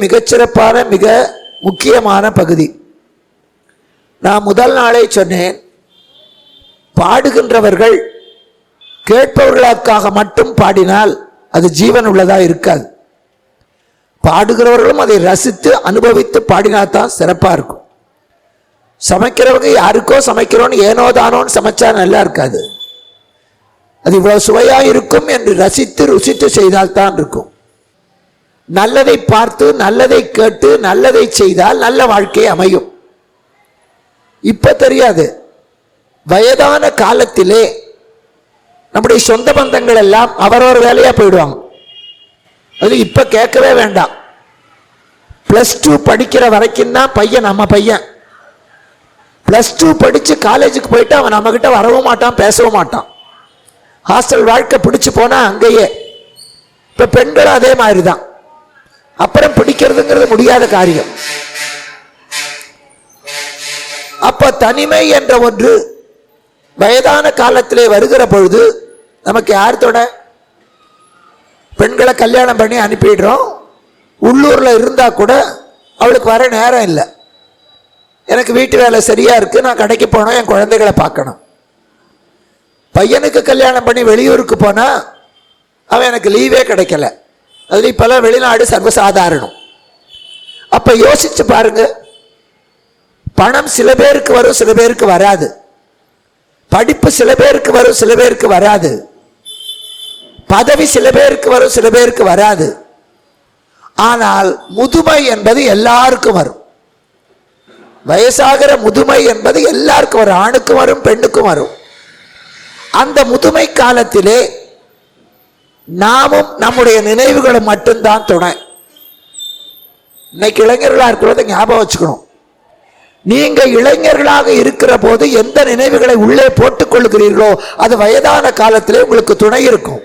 மிகச்சிறப்பான மிக முக்கியமான பகுதி. நான் முதல் நாளே சொன்னேன், பாடுகின்றவர்கள் கேட்பவர்களுக்காக மட்டும் பாடினால் அது ஜீவன் உள்ளதா இருக்காது. பாடுகிறவர்களும் அதை ரசித்து அனுபவித்து பாடினால்தான் சிறப்பாக இருக்கும். சமைக்கிறவங்க யாருக்கோ சமைக்கிறோன்னு ஏனோ தானோன்னு சமைச்சா நல்லா இருக்காது. அது இவ்வளவு சுவையா இருக்கும் என்று ரசித்து ருசித்து செய்தால்தான் இருக்கும். நல்லதை பார்த்து நல்லதை கேட்டு நல்லதை செய்தால் நல்ல வாழ்க்கை அமையும். இப்ப தெரியாது, வயதான காலத்திலே நம்முடைய சொந்த பந்தங்கள் எல்லாம் அவரவர் வேலையா போயிடுவாங்க. அது இப்ப கேட்கவே வேண்டாம். +2 படிக்கிற வரைக்கும் தான் பையன் நம்ம பையன். +2 படிச்சு காலேஜுக்கு போயிட்டு அவன் நம்ம கிட்ட வரவும் மாட்டான், பேசவும் மாட்டான். ஹாஸ்டல் வாழ்க்கை பிடிச்சு போனா அங்கேயே. இப்ப பெண்களும் அதே மாதிரி தான். அப்புறம் பிடிக்கிறதுங்கிறது முடியாத காரியம். அப்ப தனிமை என்ற ஒன்று வயதான காலத்திலே வருகிற பொழுது நமக்கு யார் தொட? பெண்களை கல்யாணம் பண்ணி அனுப்பிடுறோம். உள்ளூர்ல இருந்தா கூட அவளுக்கு வர நேரம் இல்லை. எனக்கு வீட்டு வேலை சரியா இருக்கு, நான் கடைக்கு போனோம், என் குழந்தைகளை பார்க்கணும். பையனுக்கு கல்யாணம் பண்ணி வெளியூருக்கு போனா அவன் எனக்கு லீவே கிடைக்கல. அதுல இப்பெல்லாம் வெளிநாடு சர்வசாதாரணம். அப்ப யோசிச்சு பாருங்க, பணம் சில பேருக்கு வரும், சில பேருக்கு வராது. படிப்பு சில பேருக்கு வரும், சில பேருக்கு வராது. பதவி சில பேருக்கு வரும், சில பேருக்கு வராது. ஆனால் முதுமை என்பது எல்லாருக்கும் வரும். வயசாகிற முதுமை என்பது எல்லாருக்கும் வரும், ஆணுக்கும் வரும், பெண்ணுக்கும் வரும். அந்த முதுமை காலத்திலே நாமும் நம்முடைய நினைவுகளும் மட்டும்தான் துணை. இன்னைக்கு இளைஞர்களா இருக்கிறத ஞாபகம் வச்சுக்கணும். நீங்க இளைஞர்களாக இருக்கிற போது எந்த நினைவுகளை உள்ளே போட்டுக் கொள்கிறீர்களோ அது வயதான காலத்திலே உங்களுக்கு துணை இருக்கும்.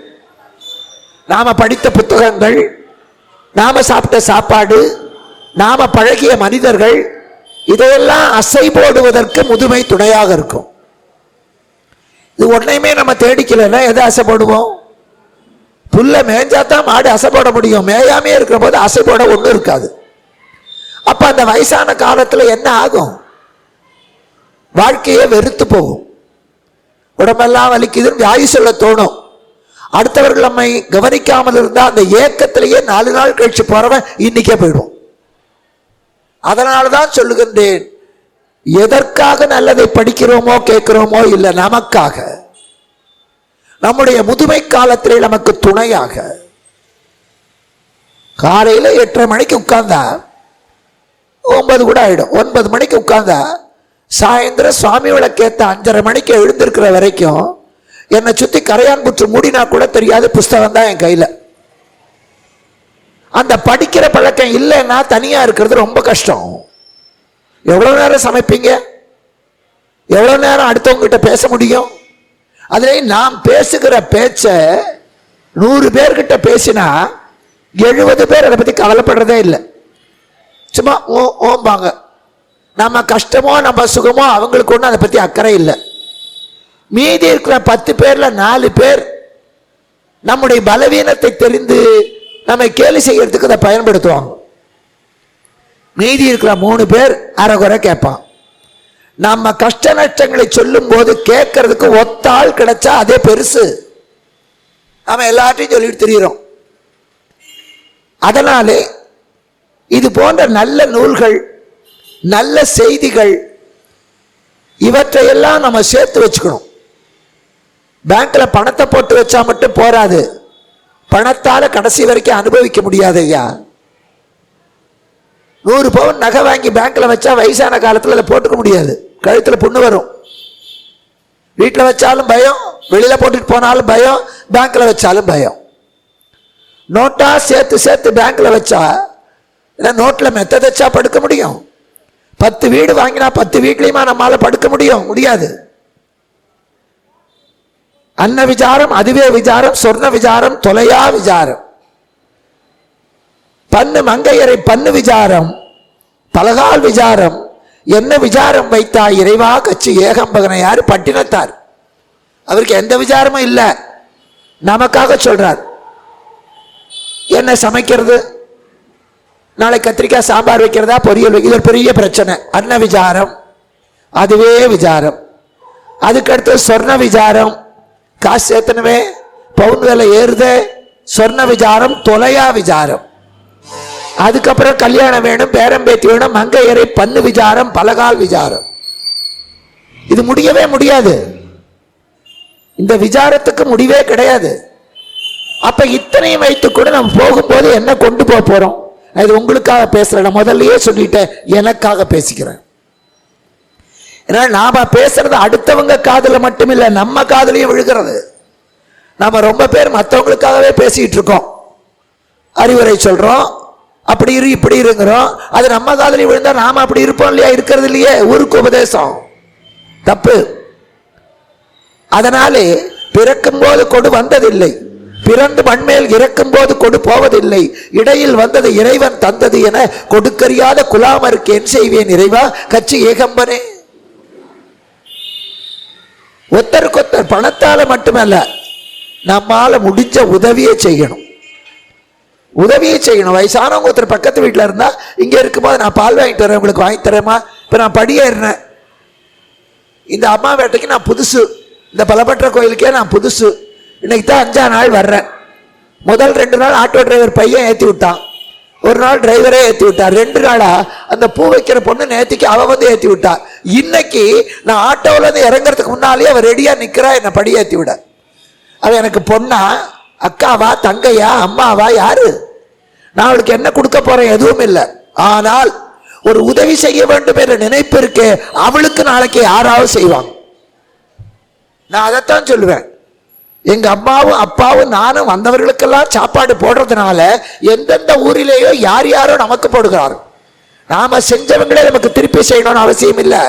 நாம படித்த புத்தகங்கள், நாம சாப்பிட்ட சாப்பாடு, நாம பழகிய மனிதர்கள், இதையெல்லாம் அசை போடுவதற்கு முதுமை துணையாக இருக்கும். இது ஒன்றையுமே நம்ம தேடிக்கலன்னா எதை அசை போடுவோம்? புல்ல மேய்ஞ்சாதான் மாடு அசை போட முடியும். மேயாமே இருக்கிற போது அசை போட ஒன்றும் இருக்காது. அப்ப அந்த வயசான காலத்துல என்ன ஆகும்? வாழ்க்கையே வெறுத்து போகும். உடம்பெல்லாம் வலிக்குதுன்னு வியாதி சொல்ல தோணும். அடுத்தவர்கள் நம்மை கவனிக்காமல் இருந்தா அந்த ஏக்கத்திலேயே 4 நாள் கழிச்சு போறவன் இன்னைக்கே போயிடும். அதனாலதான் சொல்லுகின்றேன், எதற்காக நல்லதை படிக்கிறோமோ கேட்கிறோமோ இல்லை, நமக்காக, நம்முடைய முதுமை காலத்திலே நமக்கு துணையாக. காலையில 8:30 மணிக்கு உட்கார்ந்தா 9 கூட ஆயிடும். 9 மணிக்கு உட்கார்ந்தா சாயந்தரம் சுவாமி விளக்கேத்த 5:30 மணிக்கு எழுந்திருக்கிற வரைக்கும் என்னை சுத்தி கரையான் புற்று மூடினா கூட தெரியாது, புஸ்தகம் தான் என் கையில. அந்த படிக்கிற பழக்கம் இல்லைன்னா தனியா இருக்கிறது ரொம்ப கஷ்டம். எவ்வளவு நேரம் சமைப்பீங்க? எவ்வளவு நேரம் அடுத்தவங்க கிட்ட பேச முடியும்? அதுல நாம் பேசுகிற பேச்ச 100 பேர்கிட்ட பேசினா 70 பேர் அதை பத்தி கவலைப்படுறதே இல்லை. சும்மா ஓம்பாங்க. நம்ம கஷ்டமோ நம்ம சுகமோ அவங்களுக்கு ஒன்றும் அதை பத்தி அக்கறை இல்லை. மீதி இருக்கிற 10 பேர்ல 4 பேர் நம்முடைய பலவீனத்தை தெரிந்து நம்மை கேலி செய்யறதுக்கு அதை பயன்படுத்துவாங்க. மீதி இருக்கிற 3 பேர் அரைகுறை கேட்பான். நம்ம கஷ்ட நஷ்டங்களை சொல்லும் போது கேட்கறதுக்கு ஒத்தாள் கிடைச்சா அதே பெருசு. நம்ம எல்லாத்தையும் சொல்லிட்டு தெரிகிறோம். அதனாலே இது போன்ற நல்ல நூல்கள், நல்ல செய்திகள், இவற்றையெல்லாம் நம்ம சேர்த்து வச்சுக்கணும். பேங்க்ல பணத்தை போட்டு வச்சா மட்டும் போராது, பணத்தால கடைசி வரைக்கும் அனுபவிக்க முடியாது ஐயா. 100 பவுன் நகை வாங்கி பேங்க்ல வச்சா வயசான காலத்துல அதை போட்டுக்க முடியாது, கழுத்துல புண்ணு வரும். வீட்டில் வச்சாலும் பயம், வெளியில போட்டுட்டு போனாலும் பயம், பேங்க்ல வச்சாலும் பயம். நோட்டா சேர்த்து சேர்த்து பேங்க்ல வச்சா நோட்ல மெத்த தச்சா படுக்க முடியும்? 10 வீடு வாங்கினா 10 வீட்லயுமா நம்மால படுக்க முடியும்? முடியாது. அன்ன விசாரம், அதுவே விசாரம், சொர்ண விசாரம், தொலையா விசாரம். பன்னு மங்கையரை பன்னு விசாரம், பலகால் விசாரம், என்ன விசாரம் வைத்தாய் இறைவா கட்சி ஏகம்பகனை. யாரு? பட்டினத்தார். அவருக்கு எந்த விசாரமும் இல்லை, நமக்காக சொல்றார். என்ன சமைக்கிறது? நாளை கத்திரிக்காய் சாம்பார் வைக்கிறதா, பொரியல் வைக்கிறது, ஒரு பெரிய பிரச்சனை. அன்ன விசாரம், அதுவே விசாரம். அதுக்கடுத்து சொர்ண விசாரம், காசு சேர்த்தனவே, பவுன் விலை ஏறுதே, சொர்ண விசாரம், தொலையா விசாரம். அதுக்கப்புறம் கல்யாணம் வேணும், பேரம்பேத்தி வேணும், மங்கையரை பண்ணு விசாரம், பலகால் விசாரம். இது முடியவே முடியாது. இந்த விசாரத்துக்கு முடிவே கிடையாது. அப்ப இத்தனையும் வைத்து கூட நம்ம போகும்போது என்ன கொண்டு போக போறோம்? இது உங்களுக்காக பேசுறேன், முதல்லயே சொல்லிட்டேன், எனக்காக பேசிக்கிறேன். ஏன்னா நாம பேசுறது அடுத்தவங்க காதுல மட்டுமில்ல, நம்ம காதுலயும் விழுகிறது. நாம ரொம்ப பேர் மற்றவங்களுக்காகவே பேசிட்டு இருக்கோம், அறிவுரை சொல்றோம், அப்படி இரு இப்படி இருங்கிறோம். அது நம்ம காதுலயும் விழுந்தா நாம அப்படி இருப்போம் இல்லையா? இருக்கிறது இல்லையே. ஊருக்கு உபதேசம் தப்பு. அதனாலே பிறக்கும் போது கொடு வந்ததில்லை, பிறந்து மண்மேல் இறக்கும் போது கொடு போவதில்லை, இடையில் வந்தது இறைவன் தந்தது என கொடுக்கறியாத குலாமருக்கு என் செய்வேன் இறைவா கட்சி ஏகம்பனே. ஒத்தருக்கொத்தர் பணத்தால மட்டுமல்ல, நம்மால முடிஞ்ச உதவியை செய்யணும். உதவியை செய்யணும். வயசானவங்க ஒருத்தர் பக்கத்து வீட்டில் இருந்தா, இங்க இருக்கும்போது நான் பால் வாங்கிட்டு வரேன், உங்களுக்கு வாங்கி தரேமா? இப்ப நான் படியேறினேன், இந்த அம்மா வேட்டைக்கு நான் புதுசு, இந்த பலப்பற்ற கோயிலுக்கே நான் புதுசு, இன்னைக்கு தான் 5ஆம் நாள் வர்றேன். முதல் 2 நாள் ஆட்டோ டிரைவர் பையன் ஏற்றி விட்டான், ஒரு நாள் டிரைவரே ஏற்றி விட்டார். 2 நாளா அந்த பூ வைக்கிற பொண்ணு நேத்திக்கு அவ வந்து ஏற்றி விட்டா. இன்னைக்கு நான் ஆட்டோவில் இருந்து இறங்குறதுக்கு முன்னாலே அவ ரெடியா நிக்கிறா என்னை படி ஏற்றி விட. அவ எனக்கு பொண்ணா, அக்காவா, தங்கையா, அம்மாவா, யாரு? நான் அவளுக்கு என்ன கொடுக்க போறேன்? எதுவும் இல்லை. ஆனால் ஒரு உதவி செய்ய வேண்டும் என்ற நினைப்பு இருக்கு, அவளுக்கு நாளைக்கு யாராவது செய்வாங்க. நான் அதைத்தான் சொல்லுவேன். எங்க அம்மாவும் அப்பாவும் நானும் வந்தவர்களுக்கெல்லாம் சாப்பாடு போடுறதுனால எந்தெந்த ஊரிலேயோ யார் யாரோ நமக்கு போடுகிறார். நாம செஞ்சவங்களே நமக்கு திருப்பி செய்யணும்னு அவசியம் இல்லை.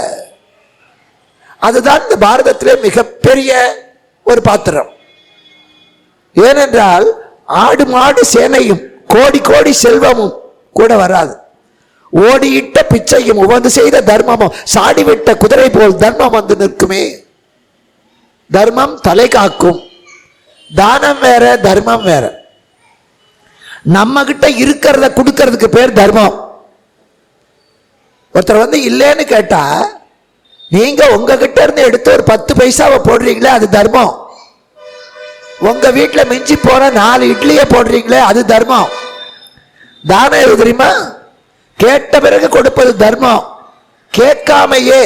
அதுதான் இந்த பாரதத்திலே மிகப்பெரிய ஒரு பாத்திரம். ஏனென்றால் ஆடு மாடு சேனையும் கோடி கோடி செல்வமும் கூட வராது. ஓடியிட்ட பிச்சையும் உவந்து செய்த தர்மமும் சாடிவிட்ட குதிரை போல் தர்மம் வந்து நிற்குமே. தர்மம் தலை காக்கும். தானம் வேற, தர்மம் வேற. நம்ம கிட்ட இருக்கிறத கொடுக்கறதுக்கு பேர் தர்மம். ஒருத்தர் வந்து இல்லைன்னு கேட்டா, நீங்க உங்ககிட்ட இருந்து எடுத்து ஒரு 10 பைசாவை போடுறீங்களே, அது தர்மம். உங்க வீட்டுல மிஞ்சி போற 4 இட்லியை போடுறீங்களே, அது தர்மம். தானம் எது தெரியுமா? கேட்ட பிறகு கொடுப்பது தர்மம். கேட்காமையே,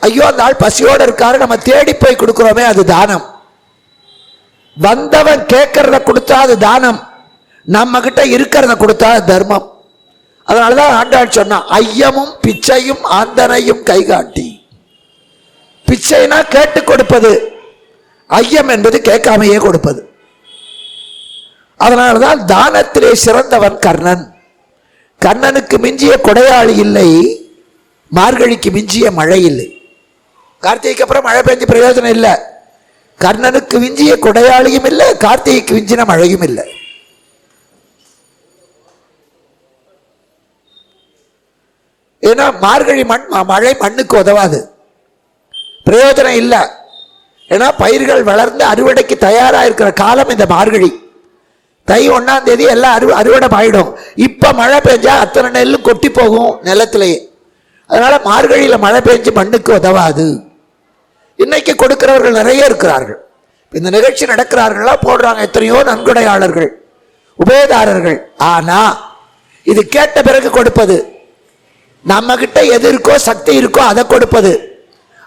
ஐயோ அந்த ஆள் பசியோட இருக்காரு, நம்ம தேடி போய் கொடுக்கிறோமே, அது தானம். வந்தவன் கேட்கறத கொடுத்தா அது தானம், நம்ம கிட்ட இருக்கிறத கொடுத்தா தர்மம். அதனாலதான் ஆண்டாள் சொன்னா, ஐயமும் பிச்சையும் ஆந்தனையும் கைகாட்டி. பிச்சைனா கேட்டு கொடுப்பது, ஐயம் என்பது கேட்காமையே கொடுப்பது. அதனால்தான் தானத்திலே சிறந்தவன் கர்ணன். கர்ணனுக்கு மிஞ்சிய கொடையாளி இல்லை, மார்கழிக்கு மிஞ்சிய மழை இல்லை. கார்த்திகைக்கு அப்புறம் மழை பெஞ்சு பிரயோஜனம் இல்லை. கர்ணனுக்கு விஞ்சிய கொடையாளியும் இல்லை, கார்த்திகைக்கு விஞ்சின மழையும் இல்லை. ஏன்னா மார்கழி மழை மண்ணுக்கு உதவாது, பிரயோஜனம் இல்லை. ஏன்னா பயிர்கள் வளர்ந்து அறுவடைக்கு தயாராக இருக்கிற காலம் இந்த மார்கழி. தை 1ஆம் தேதி எல்லாம் அறுவடை ஆயிடும். இப்ப மழை பெஞ்சா அத்தனை நெல்லு கொட்டி போகும் நிலத்திலேயே. அதனால மார்கழியில மழை பெஞ்சு மண்ணுக்கு உதவாது. இன்னைக்கு கொடுக்கிறவர்கள் நிறைய இருக்கிறார்கள். இந்த நிகழ்ச்சி நடக்கிறார்களா, போடுறாங்க எத்தனையோ நன்கொடையாளர்கள், உபயதாரர்கள். ஆனா இது கேட்ட பிறகு கொடுப்பது, நம்ம கிட்ட எது இருக்கோ சக்தி இருக்கோ அதை கொடுப்பது.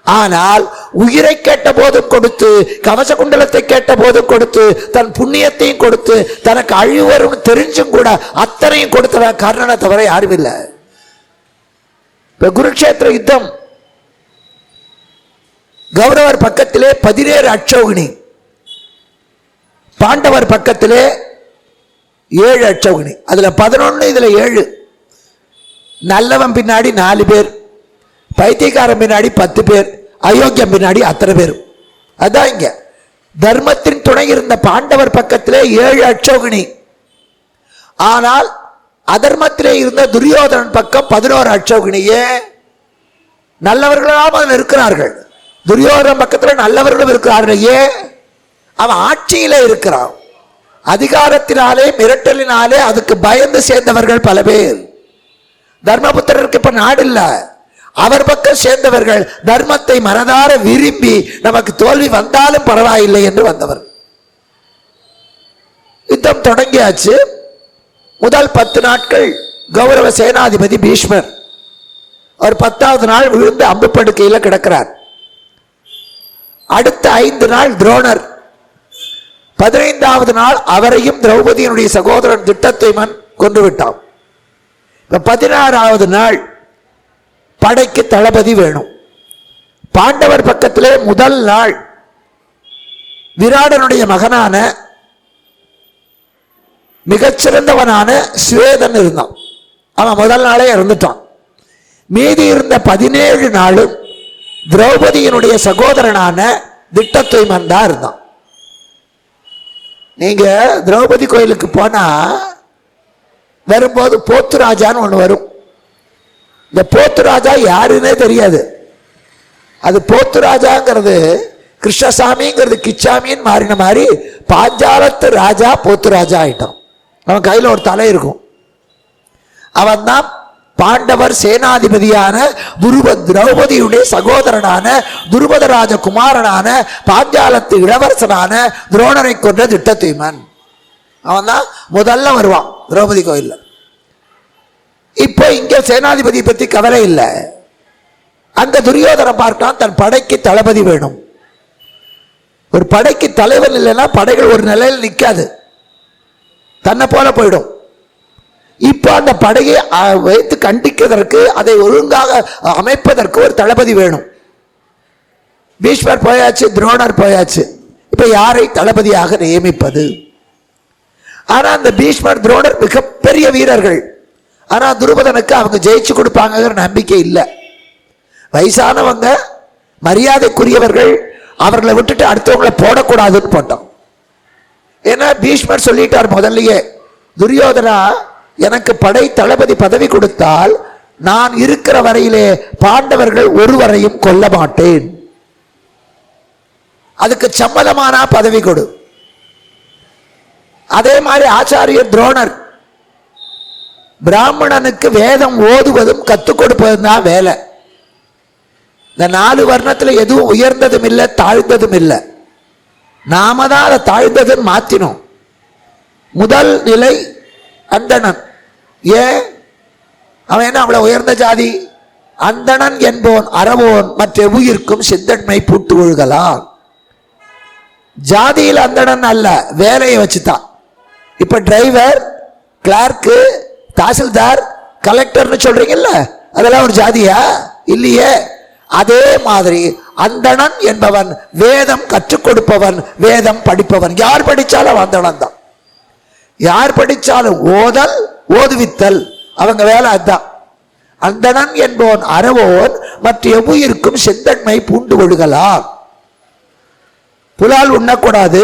ஆனால் உயிரை கேட்ட போதும் கொடுத்து, கவச குண்டலத்தை கேட்ட போதும் கொடுத்து, தன் புண்ணியத்தையும் கொடுத்து, தனக்கு அழிவு வரும் தெரிஞ்சும் கூட அத்தனையும் கொடுத்தவன் கர்ணனை தவிர யாரும் இல்லை. இப்ப குருக்ஷேத்திர யுத்தம், கௌரவர் பக்கத்திலே 17 அட்சௌகிணி, பாண்டவர் பக்கத்திலே 7 அட்சௌகிணி. அதுல 11, இதுல 7. நல்லவன் பின்னாடி 4 பேர், பைத்தியக்காரன் பின்னாடி 10 பேர், அயோக்கியம் பின்னாடி அத்தனை பேர். அதான் இங்க தர்மத்தின் துணை இருந்த பாண்டவர் பக்கத்திலே 7 அட்சௌகிணி. ஆனால் அதர்மத்திலே இருந்த துரியோதனன் பக்கம் 11 அட்சௌகிணி. ஏன்? நல்லவர்களாம் அதில் இருக்கிறார்கள். துரியோதனன் பக்கத்தில் நல்லவர்களும் இருக்கிறார்கள். ஏன்? அவன் ஆட்சியில இருக்கிறான். அதிகாரத்தினாலே மிரட்டலினாலே அதுக்கு பயந்து சேர்ந்தவர்கள் பல பேர். தர்மபுத்திரருக்கு இப்ப நாடு இல்ல, அவர் பக்கம் சேர்ந்தவர்கள் தர்மத்தை மனதார விரும்பி நமக்கு தோல்வி வந்தாலும் பரவாயில்லை என்று வந்தவர். யுத்தம் தொடங்கியாச்சு. முதல் 10 நாட்கள் கௌரவ சேனாதிபதி பீஷ்மர் அவர் 10வது நாள் விழுந்து அம்பு படுக்கையில் கிடக்கிறார். அடுத்த 5 நாள் துரோணர், 15வது நாள் அவரையும் திரௌபதியினுடைய சகோதரன் திட்டத்துய்மன் கொன்று விட்டான். 16வது நாள் படைக்கு தளபதி வேணும். பாண்டவர் பக்கத்திலே முதல் நாள் விராடனுடைய மகனான மிகச்சிறந்தவனான ஸ்வேதன் இருந்தான். அவன் முதல் நாளே இறந்துட்டான். மீதி இருந்த 17 நாளும் திரௌபதியினுடைய சகோதரனான திட்டத்துய்மன் தான் இருந்தான். நீங்க திரௌபதி கோயிலுக்கு போனா வரும்போது போத்து ராஜான்னு ஒன்று வரும். இந்த போத்து ராஜா யாருன்னே தெரியாது. அது போத்து ராஜாங்கிறது கிருஷ்ணசாமிங்கிறது கிச்சாமின்னு மாறின மாதிரி பாஞ்சாலத்து ராஜா போத்து ராஜா ஆயிட்டான். அவன் கையில் ஒரு தலை இருக்கும். அவன் தான் பாண்டவர் சேனாதிபதியான திரௌபதியுடைய சகோதரனான துருபத ராஜகுமாரனான பாஞ்சாலத்து இளவரசனான துரோணரை கொன்ற திட்டத்துய்மன். அவன் தான் முதல்ல வருவான் திரௌபதி கோயில்ல. இப்போ இங்க சேனாதிபதி பத்தி கவலை இல்லை. அந்த துரியோதனன் பார்த்தான், தன் படைக்கு தளபதி வேணும். ஒரு படைக்கு தலைவன் இல்லைன்னா படைகள் ஒரு நிலையில் நிற்காது, தன்னை போல போயிடும். இப்போ அந்த படையை வைத்து கண்டிக்கிறதற்கு, அதை ஒழுங்காக அமைப்பதற்கு ஒரு தளபதி வேணும். பீஷ்மர் போயாச்சு, துரோணர் போயாச்சு. இப்ப யாரை தளபதியாக நியமிப்பது? ஆனா அந்த பீஷ்மர் துரோணர் மிகப்பெரிய வீரர்கள். ஆனா துருபதனுக்கு அவங்க ஜெயிச்சு கொடுப்பாங்கிற நம்பிக்கை இல்லை. வயசானவங்க, மரியாதைக்குரியவர்கள், அவர்களை விட்டுட்டு அடுத்தவங்களை போடக்கூடாதுன்னு போட்டோம். ஏன்னா பீஷ்மர் சொல்லிட்டார் முதல்லயே, துரியோதனா எனக்கு படை தளபதி பதவி கொடுத்தால் நான் இருக்கிற வரையிலே பாண்டவர்கள் ஒருவரையும் கொல்ல மாட்டேன், அதுக்கு சம்மதமானா பதவி கொடு. அதே மாதிரி ஆச்சாரியர் துரோணர் பிராமணனுக்கு வேதம் ஓதுவதும் கத்துக் கொடுப்பதும் தான் வேலை. இந்த 4 வர்ணத்தில் எதுவும் உயர்ந்ததும் இல்லை தாழ்ந்ததும் இல்லை. நாம தான் அதை தாழ்ந்ததுன்னு மாத்தினோம். முதல் நிலை அந்தணன். ஏன் அவன் என்ன அவ்வளவு உயர்ந்த ஜாதி? அந்தணன் என்போன் அறவோன் மற்ற உயிர்க்கும் சிந்தன்மை பூட்டு ஒழுகலாம். ஜாதியில் அந்தணன் அல்ல, வேலையை வச்சுதான். இப்ப டிரைவர், கிளார்க்கு, தாசில்தார், கலெக்டர்னு சொல்றீங்கல்ல, அதெல்லாம் ஒரு ஜாதியா? இல்லையே. அதே மாதிரி அந்தணன் என்பவன் வேதம் கற்றுக் கொடுப்பவன், வேதம் படிப்பவன். யார் படிச்சாலும் அந்தணன் தான். யார் படிச்சாலும் ஓதல் ஓதுவித்தல் அவங்க வேலை அதுதான். அந்தணன் என்பவன் அறவோன் மற்ற எவ்வுயிருக்கும் செந்தன்மை பூண்டு ஒழுகலாம். புலால் உண்ணக்கூடாது,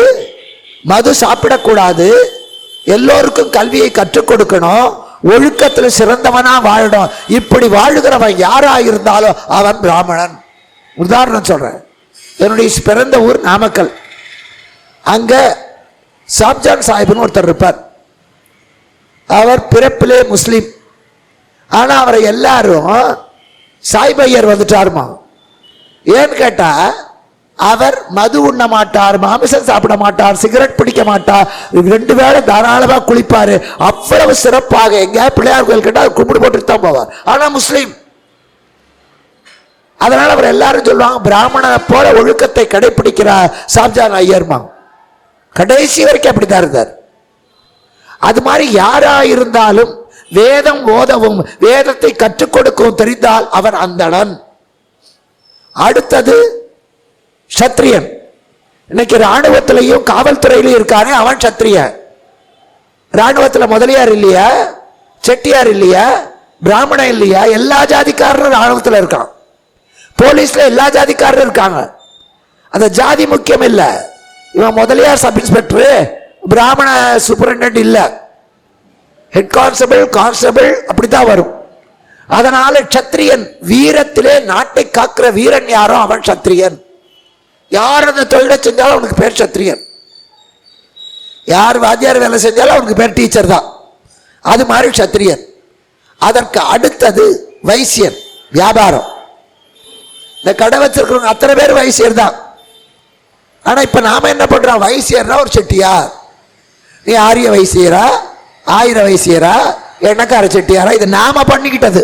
மது சாப்பிடக்கூடாது, எல்லோருக்கும் கல்வியை கற்றுக் கொடுக்கணும், ஒழுக்கத்தில் சிறந்தவனா வாழணும். இப்படி வாழுகிறவன் யாரா இருந்தாலும் அவன் பிராமணன். உதாரணம் சொல்றேன். என்னுடைய பிறந்த ஊர் நாமக்கல். அங்க சாப்ஜான் சாஹிப்னு ஒருத்தர் இருப்பார். அவர் பிறப்பிலே முஸ்லீம். ஆனா அவரை எல்லாரும் சாய்பையர் வந்துட்டாருமா. ஏன்னு கேட்டா அவர் மது உண்ண மாட்டார், மாமிசம் சாப்பிட மாட்டார், சிகரெட் பிடிக்க மாட்டார், 2 வேளை தாராளமா குளிப்பாரு. அவ்வளவு சிறப்பாக எங்க பிள்ளையார் கோயில் கேட்டா கும்பிடு போட்டு தான் போவார். ஆனா முஸ்லீம். அதனால அவர் எல்லாரும் சொல்லுவாங்க பிராமணனை போல ஒழுக்கத்தை கடைபிடிக்கிறார் சாப்ஜான் ஐயர்மா. கடைசி வரைக்கும் அப்படித்தான் இருந்தார். அது மாதிரி யாரா இருந்தாலும் வேதம் ஓதவும் வேதத்தை கற்றுக் கொடுக்கவும் தெரிந்தால் அவன் அந்தணன். அடுத்தது சத்திரியன். இன்னைக்கு ராணுவத்திலையும் காவல்துறையிலும் இருக்கானே அவன் சத்திரியன். ராணுவத்தில் முதலியார் இல்லையா, செட்டியார் இல்லையா, பிராமணன் இல்லையா, எல்லா ஜாதிக்காரரும் ராணுவத்தில் இருக்கான். போலீஸ்ல எல்லா ஜாதிக்காரரும் இருக்காங்க. அந்த ஜாதி முக்கியம் இல்லை. இவன் முதலியார் சப் இன்ஸ்பெக்டர், பிராமண சூப்பரிண்டென்ட் இல்ல, ஹெட் கான்ஸ்டபிள், கான்ஸ்டபிள் அப்படித்தான் வரும். அதனால சத்திரியன், வீரத்திலே நாட்டை காக்கிற வீரன் யாரோ அவன் சத்திரியன். யார் அந்த தொழிலை செஞ்சாலும் அவனுக்கு பேர் சத்திரியன். யார் வாத்தியார் வேலை செஞ்சாலும் அவனுக்கு பேர் டீச்சர் தான். அது மாதிரி சத்திரியன். அதற்கு அடுத்தது வைசியன், வியாபாரம். இந்த கடை வச்சிருக்கிறவங்க அத்தனை பேர் வைசியர் தான். ஆனா இப்ப நாம என்ன பண்றோம், வைசியர்னா ஒரு செட்டியார். நீ ஆரிய வைசியரா, ஆயிர வைசியரா, எண்ணக்கார செட்டியாரா, இது நாம பண்ணிக்கிட்டது.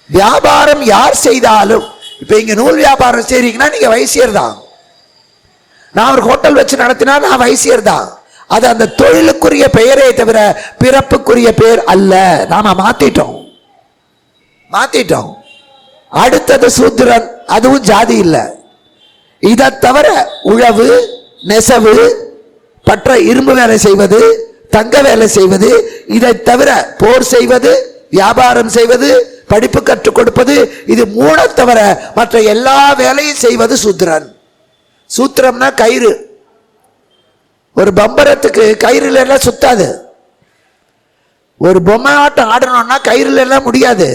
வியாபாரம் யார் செய்தாலும், இப்ப இங்க நூல் வியாபாரம் செய்றீங்கன்னா நீங்க வைசியர் தான். நான் ஒரு ஹோட்டல் வச்சு நடத்தினா நான் வைசியர் தான். அது அந்த தொழிலுக்குரிய பெயரே தவிர பிறப்புக்குரிய பெயர் அல்ல. நாம மாத்திட்டோம். அடுத்தது சூத்திரன், அதுவும் ஜாதி இல்லை. இதை தவிர உழவு, நெசவு, பற்ற இரும்பு வேலை செய்வது, தங்க வேலை செய்வது, இதை தவிர போர் செய்வது, வியாபாரம் செய்வது, படிப்பு கற்றுக் கொடுப்பது, இது மூணை தவிர மற்ற எல்லா வேலையும் செய்வது சூத்திரன். சூத்திரம்னா கயிறு. ஒரு பம்பரத்துக்கு கயிறுல எல்லாம் சுத்தாது. ஒரு பொம்மை ஆட்டம் ஆடணும்னா கயிறுல எல்லாம் முடியாது.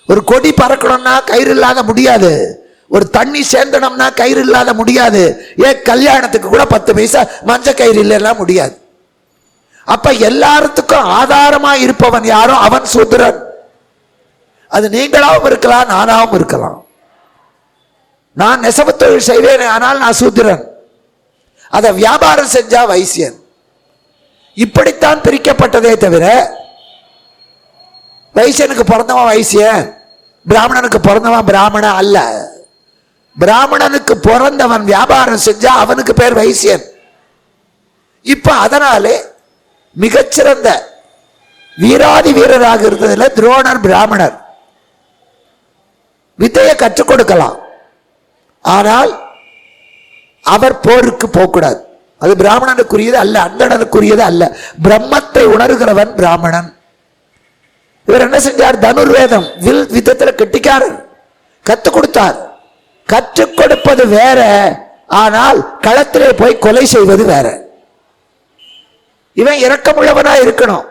ஒரு கொடி பறக்கணும்னா கயிறு இல்லாத முடியாது. ஒரு தண்ணி சேர்ந்தனம்னா கயிறு இல்லாத முடியாது. ஏன் கல்யாணத்துக்கு கூட 10 பைசா மஞ்ச கயிறு இல்லைன்னா முடியாது. அப்ப எல்லாத்துக்கும் ஆதாரமா இருப்பவன் யாரோ அவன் சூத்திரன். அது நீங்களாவும் இருக்கலாம், நானாவும் இருக்கலாம். நான் நெசவு தொழில் செய்வேன், ஆனால் நான் சூத்திரன். அதை வியாபாரம் செஞ்சா வைசியன். இப்படித்தான் பிரிக்கப்பட்டதே தவிர வைசியனுக்கு பிறந்தவன் வைசியன், பிராமணனுக்கு பிறந்தவன் பிராமணன் அல்ல. பிராமணனுக்கு பிறந்தவன் வியாபாரம் செஞ்சா அவனுக்கு பேர் வைசியன். இப்ப அதனாலே மிகச்சிறந்த வீராதி வீரராக இருந்ததுல துரோணர் பிராமணர். வித்தையை கற்றுக் கொடுக்கலாம், ஆனால் அவர் போருக்கு போகக்கூடாது. அது பிராமணனுக்குரியது அல்ல, அந்தணனுக்குரியது அல்ல. பிரம்மத்தை உணர்கிறவன் பிராமணன். இவர் என்ன செஞ்சார், தனுர்வேதம் வில் விதத்தில் கெட்டிக்காரர், கற்றுக் கொடுத்தார். கற்றுக் கொடுப்பது வேற, ஆனால் களத்திலே போய் கொலை செய்வது வேற. இவன் இரக்கமுள்ளவனா இருக்கணும்.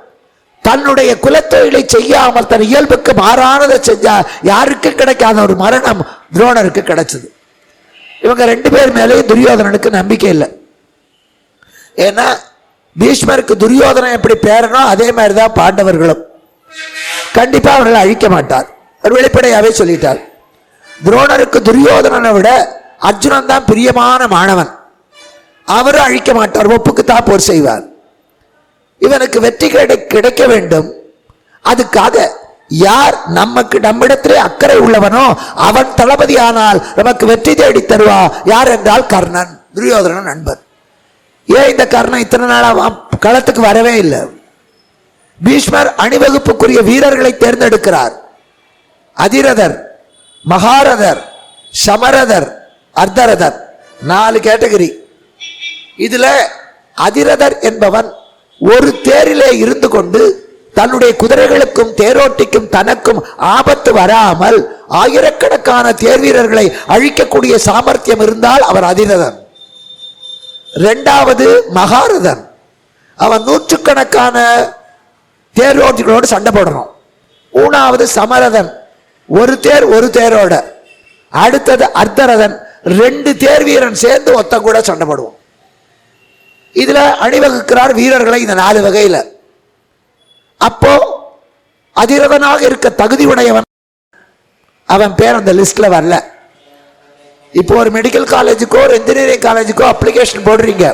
தன்னுடைய குலத்தொழிலை செய்யாமல் தன் இயல்புக்கு மாறானதை செஞ்சா யாருக்கு கிடைக்காத ஒரு மரணம் துரோணருக்கு கிடைச்சது. இவங்க 2 பேர் மேலேயும் துரியோதனனுக்கு நம்பிக்கை இல்லை. ஏன்னா பீஷ்மருக்கு துரியோதனன் எப்படி பேரனோ அதே மாதிரிதான் பாண்டவர்களும். கண்டிப்பா அவர்களை அழிக்க மாட்டார். அவர் வெளிப்படையாவே சொல்லிட்டார். துரோணருக்கு துரியோதனனை விட அர்ஜுனன் தான் பிரியமான மாணவன். அவரும் அழிக்க மாட்டார், ஒப்புக்குத்தான் போர் செய்வார். இவனுக்கு வெற்றி கிடைக்க வேண்டும். அதுக்காக யார் நம்மிடத்திலே அக்கறை உள்ளவனோ அவன் தளபதி ஆனால் நமக்கு வெற்றி தேடி தருவா. யார் என்றால் கர்ணன், துரியோதனன் நண்பர். ஏன் இந்த கர்ணன் இத்தனை நாளா களத்துக்கு வரவே இல்லை? பீஷ்மர் அணிவகுப்புக்குரிய வீரர்களை தேர்ந்தெடுக்கிறார். அதிரதர், மகாரதர், சமரதர், அர்த்தரதர், 4 கேட்டகரி. இதுல அதிரதர் என்பவன் ஒரு தேரிலே இருந்து கொண்டு தன்னுடைய குதிரைகளுக்கும் தேரோட்டிக்கும் தனக்கும் ஆபத்து வராமல் ஆயிரக்கணக்கான தேர் வீரர்களை அழிக்கக்கூடிய சாமர்த்தியம் இருந்தால் அவர் அதிரதன். 2வது மகாரதன், அவன் நூற்றுக்கணக்கான தேரோட்டிகளோடு சண்டை போடணும். 3வது சமரதன், ஒரு தேர் ஒரு தேரோட. அடுத்தது அர்த்தரதன், 2 தேர் வீரன் சேர்ந்து ஒத்த கூட சண்டை போடுவோம். இதுல அணிவகுக்கிறார் வீரர்களை இந்த 4 வகையில. அப்போ அதிரதனாக இருக்க தகுதி உடையவன், அவன் பேர் அந்த லிஸ்ட்ல வரல. இப்போ ஒரு மெடிக்கல் காலேஜுக்கோ ஒரு இன்ஜினியரிங் காலேஜுக்கோ அப்ளிகேஷன் போடுறீங்க.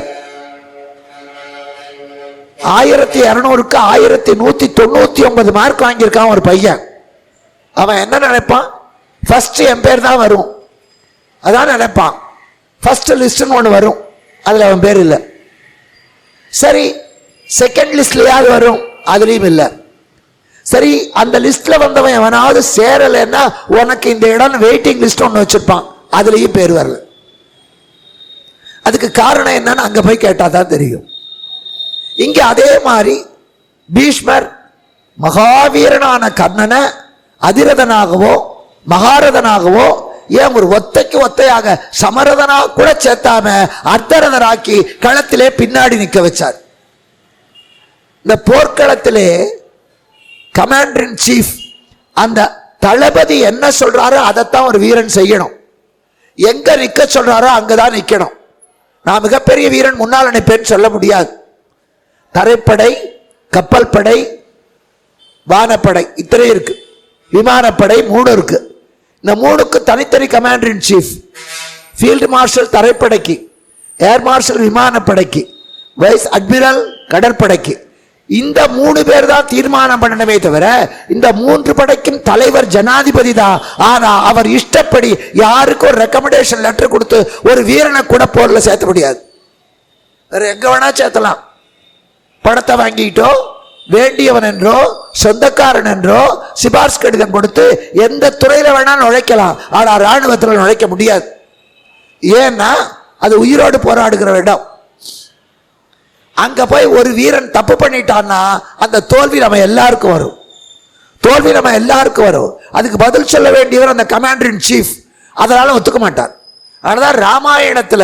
1200க்கு 1199 மார்க் வாங்கியிருக்கான் ஒரு பையன். அவன் என்ன நினைப்பான், ஃபர்ஸ்ட் என் பேர் தான் வரும், அதான் நினைப்பான். ஃபர்ஸ்ட் லிஸ்ட்னு ஒன்று வரும், அதுல அவன் பேர் இல்லை. சரி, செகண்ட் லிஸ்ட்லயாவது வரும், அதுலயும் இல்லை. சரி, அந்த லிஸ்ட்ல வந்தவன் எவனாவது சேரலைன்னா உனக்கு இந்த இடம் வெயிட்டிங் லிஸ்ட் ஒன்று வச்சிருப்பான், அதுலயும் பேர் வரல. அதுக்கு காரணம் என்னன்னு அங்க போய் கேட்டா தான் தெரியும். இங்க அதே மாதிரி பீஷ்மர் மகாவீரனான கர்ணனை அதிரதனாகவோ மகாரதனாகவோ, ஏன் ஒரு ஒத்தைக்கு ஒத்தையாக சமரதனா கூட சேர்த்தாம அர்த்தரதராக்கி களத்திலே பின்னாடி நிற்க வச்சார். இந்த போர்க்களத்திலே கமாண்டர் இன் சீஃப், அந்த தளபதி என்ன சொல்றாரோ அதைத்தான் ஒரு வீரன் செய்யணும். எங்க நிக்க சொல்றாரோ அங்கதான் நிக்கணும். நான் மிகப்பெரிய வீரன் முன்னால் நிற்பேன்னு சொல்ல முடியாது. தரைப்படை, கப்பல் படை, வானப்படை இத்தனை இருக்கு. விமானப்படை 3 இருக்கு. இந்த 3க்கு தனித்தனி commander in chief. Field marshal தரைப்படைக்கு, ஏர் மார்ஷல் விமானப்படைக்கு, வைஸ் அட்மிரல் கடற்படைக்கு. இந்த 3 பேர் தான் தீர்மானம் பண்ணணுமே தவிர இந்த 3 படைக்கும் தலைவர் ஜனாதிபதி தான். ஆனா அவர் இஷ்டப்படி யாருக்கும் ஒரு ரெக்கமெண்டேஷன் லெட்டர் கொடுத்து ஒரு வீரனை கூட போர்ல சேர்த்த முடியாது. வேற எங்க வேணா சேர்த்தலாம். படத்தை வாங்கிட்டோ, வேண்டியவன் என்றோ, சொந்தக்காரன் என்றோ சிபார்சு கடிதம் கொடுத்து எந்த துறையில வேணா நுழைக்கலாம். ஆனா ராணுவத்தில் நுழைக்க முடியாது. ஏன்னா அது உயிரோடு போராடுகிற இடம். அங்க போய் ஒரு வீரன் தப்பு பண்ணிட்டான்னா அந்த தோல்வி நம்ம எல்லாருக்கும் வரும். தோல்வி நம்ம எல்லாருக்கும் வரும். அதுக்கு பதில் சொல்ல வேண்டியவர் அந்த கமாண்டர் இன் சீஃப். அதனால ஒத்துக்க மாட்டார். அதனால ராமாயணத்துல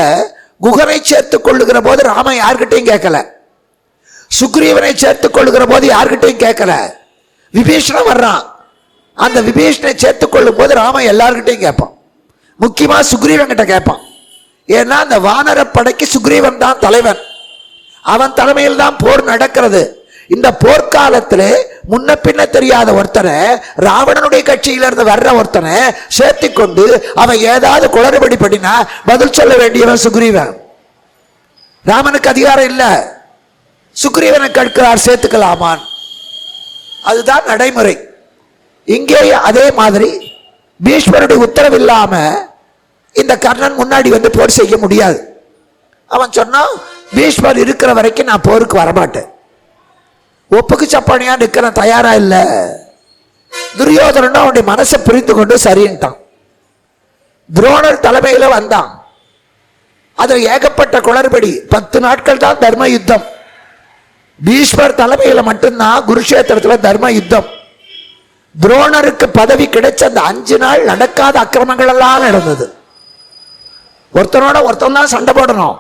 குகனை சேர்த்துக் கொள்ளுகிற போது ராமன் யார்கிட்டையும் கேட்கல. சுக்ரீவனை சேர்த்துக் கொள்ளுகிற போது யார்கிட்டையும் கேட்கல. விபீஷணன் வர்றான். அந்த விபீஷணனை சேர்த்துக் கொள்ளும் போது ராமன் எல்லார்கிட்டையும் கேட்பான். முக்கியமா சுக்ரீவன் கிட்ட கேட்பான். ஏன்னா அந்த வானர படைக்கு சுக்ரீவன் தான் தலைவன். அவன் தலைமையில் தான் போர் நடக்கிறது. இந்த போர்க்காலத்திலே முன்ன பின்ன தெரியாத ஒருத்தனை, ராவணனுடைய கட்சியிலிருந்து வர்ற ஒருத்தனை சேர்த்து கொண்டு அவன் ஏதாவது குளறுபடி பண்ணினா பதில் சொல்ல வேண்டியவன் சுக்ரீவன். ராமனுக்கு அதிகாரம் இல்ல. சுக்ரீவனை கேட்கிறார் சேர்த்துக்கலாமான். அதுதான் நடைமுறை. இங்கே அதே மாதிரி பீஷ்மருடைய உத்தரவு இல்லாம இந்த கர்ணன் முன்னாடி வந்து போர் செய்ய முடியாது. அவன் சொன்னான், பீஷ்மர் இருக்கிற வரைக்கும் நான் போருக்கு வரமாட்டேன். ஒப்புக்கு சப்பானியா நிற்கிறேன், தயாரா இல்ல. துரியோதனன் அவனுடைய மனசை புரிந்து கொண்டு சரின்ட்டான். துரோணர் தலைமையில வந்தான். அதில் ஏகப்பட்ட குளறுபடி. 10 நாட்கள் தான் தர்ம யுத்தம். பீஷ்மர் தலைமையில மட்டும்தான் குருஷேத்திரத்தில் தர்ம யுத்தம். துரோணருக்கு பதவி கிடைச்ச அந்த 5 நாள் நடக்காத அக்கிரமங்கள் எல்லாம் நடந்தது. ஒருத்தனோட ஒருத்தன் தான் சண்டை போடணும்.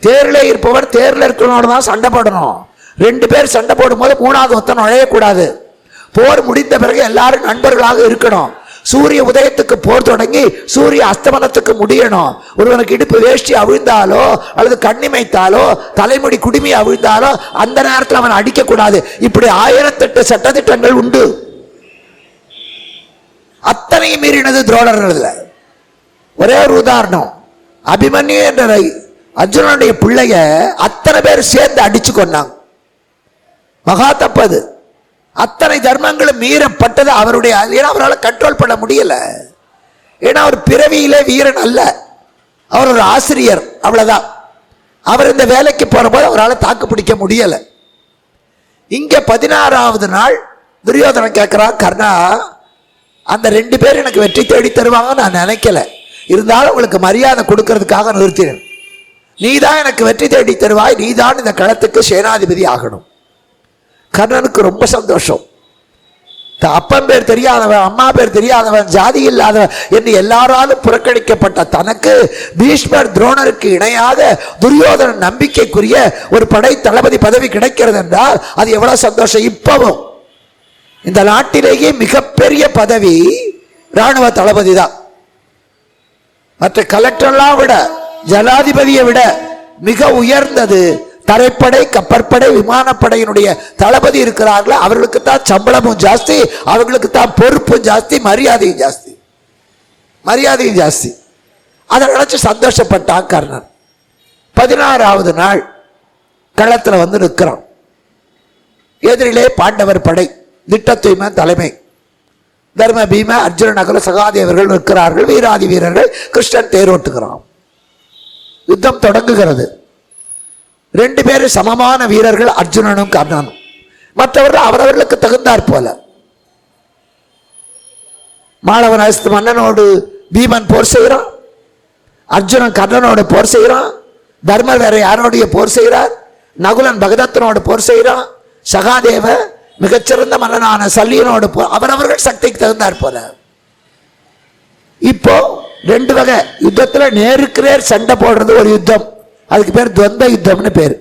தேரில் இருப்பவர் தேரில் இருக்கிறவனோட தான் சண்டை போடணும். 2 பேர் சண்டை போடும் போது 3வது ஒருத்தன் நுழையக்கூடாது. போர் முடிந்த பிறகு எல்லாரும் நண்பர்களாக இருக்கணும். சூரிய உதயத்துக்கு போர் தொடங்கி சூரிய அஸ்தமனத்துக்கு முடியணும். ஒருவனுக்கு இடுப்பு வேஷ்டி அவிழ்ந்தாலோ அல்லது கண்ணிமைத்தாலோ தலைமுடி குடுமி அவிழ்ந்தாலோ அந்த நேரத்தில் அவன் அடிக்க கூடாது. இப்படி 1008 சட்டதிட்டங்கள் உண்டு. அத்தனையும் மீறினது துரோணர்கள். ஒரே ஒரு உதாரணம், அபிமன்யு என்ற அர்ஜுனனுடைய பிள்ளைய அத்தனை பேர் சேர்ந்து அடிச்சு கொண்டாங்க. மகா தப்பது. அத்தனை தர்மங்களும் மீறப்பட்டது அவருடைய. ஏன்னா அவரால் கண்ட்ரோல் பண்ண முடியல. ஏன்னா அவர் பிறவியிலே வீரன் அல்ல, அவர் ஒரு ஆசிரியர், அவ்வளவுதான். அவர் இந்த வேலைக்கு போற போது அவரால் தாக்கு பிடிக்க முடியல. இங்க 16வது நாள் துரியோதனன் கேட்கிறான், கர்ணா அந்த 2 பேர் எனக்கு வெற்றி தேடி தருவாங்க நான் நினைக்கல. இருந்தாலும் உங்களுக்கு மரியாதை கொடுக்கறதுக்காக நிறுத்தினேன். நீதான் எனக்கு வெற்றி தேடி தருவாய், நீதான் இந்த களத்துக்கு சேனாதிபதி ஆகணும். கர்ணனுக்கு ரொம்ப சந்தோஷம். அப்பன் பேர் தெரியாதவன், அம்மா பேர் தெரியாதவன், ஜாதி இல்லாதவன் என்று எல்லாராலும் புறக்கணிக்கப்பட்ட தனக்கு பீஷ்மர் துரோணருக்கு இணையாத துரியோதனன் நம்பிக்கைக்குரிய ஒரு படை தளபதி பதவி கிடைக்கிறது என்றால் அது எவ்வளவு சந்தோஷம். இப்பவும் இந்த நாட்டிலேயே மிகப்பெரிய பதவி ராணுவ தளபதி தான். மற்ற கலெக்டர்லாம் விட, ஜனாதிபதியை விட மிக உயர்ந்தது தரைப்படை, கப்பற்படை, விமானப்படையினுடைய தளபதி இருக்கிறார்கள். அவர்களுக்கு தான் சம்பளமும் ஜாஸ்தி, அவர்களுக்கு தான் பொறுப்பும் ஜாஸ்தி, மரியாதையும் ஜாஸ்தி. மரியாதையும் ஜாஸ்தி. அதை நினைச்சு சந்தோஷப்பட்டான் கர்ணன். 16வது நாள் களத்தில் வந்து நிற்கிறான். எதிரிலே பாண்டவர் படை, திட்டத்துய்மன் தலைமை, தர்ம பீம அர்ஜுன நகுல சகாதேவர்கள் நிற்கிறார்கள். வீராதி வீரர்கள். கிருஷ்ணன் தேரோட்டுகிறான். யுத்தம் தொடங்குகிறது. 2 பேரும் சமமான வீரர்கள், அர்ஜுனனும் கர்ணனும். மற்றவர்கள் அவரவர்களுக்கு தகுந்தாற் போல. மாளவராசத்து மன்னனோடு பீமன் போர் செய்கிறான். அர்ஜுனன் கர்ணனோடு போர் செய்கிறான். தர்மர் வேற யாரோடைய போர் செய்கிறார். நகுலன் பகதத்தனோடு போர் செய்கிறான். சகாதேவ மிகச்சிறந்த மன்னனான சல்லியனோடு அவரவர்கள் சக்திக்கு தகுந்தாற் போல. இப்போ 2 வகை யுத்தத்தில் நேருக்கு நேர் சண்டை போடுறது ஒரு யுத்தம். அதுக்கு பேர் துவந்த யுத்தம்னு பேர்.